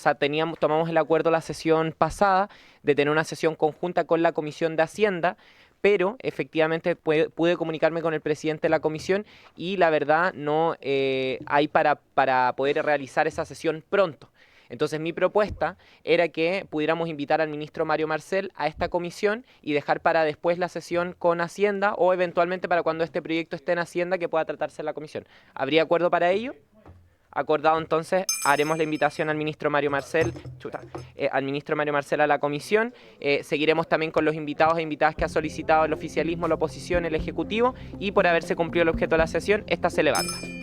tomamos el acuerdo la sesión pasada de tener una sesión conjunta con la Comisión de Hacienda, pero efectivamente pude comunicarme con el presidente de la comisión y la verdad no hay para poder realizar esa sesión pronto. Entonces mi propuesta era que pudiéramos invitar al ministro Mario Marcel a esta comisión y dejar para después la sesión con Hacienda o eventualmente para cuando este proyecto esté en Hacienda que pueda tratarse en la comisión. ¿Habría acuerdo para ello? Acordado, entonces haremos la invitación al ministro Mario Marcel, a la comisión. Seguiremos también con los invitados e invitadas que ha solicitado el oficialismo, la oposición, el Ejecutivo, y por haberse cumplido el objeto de la sesión, esta se levanta.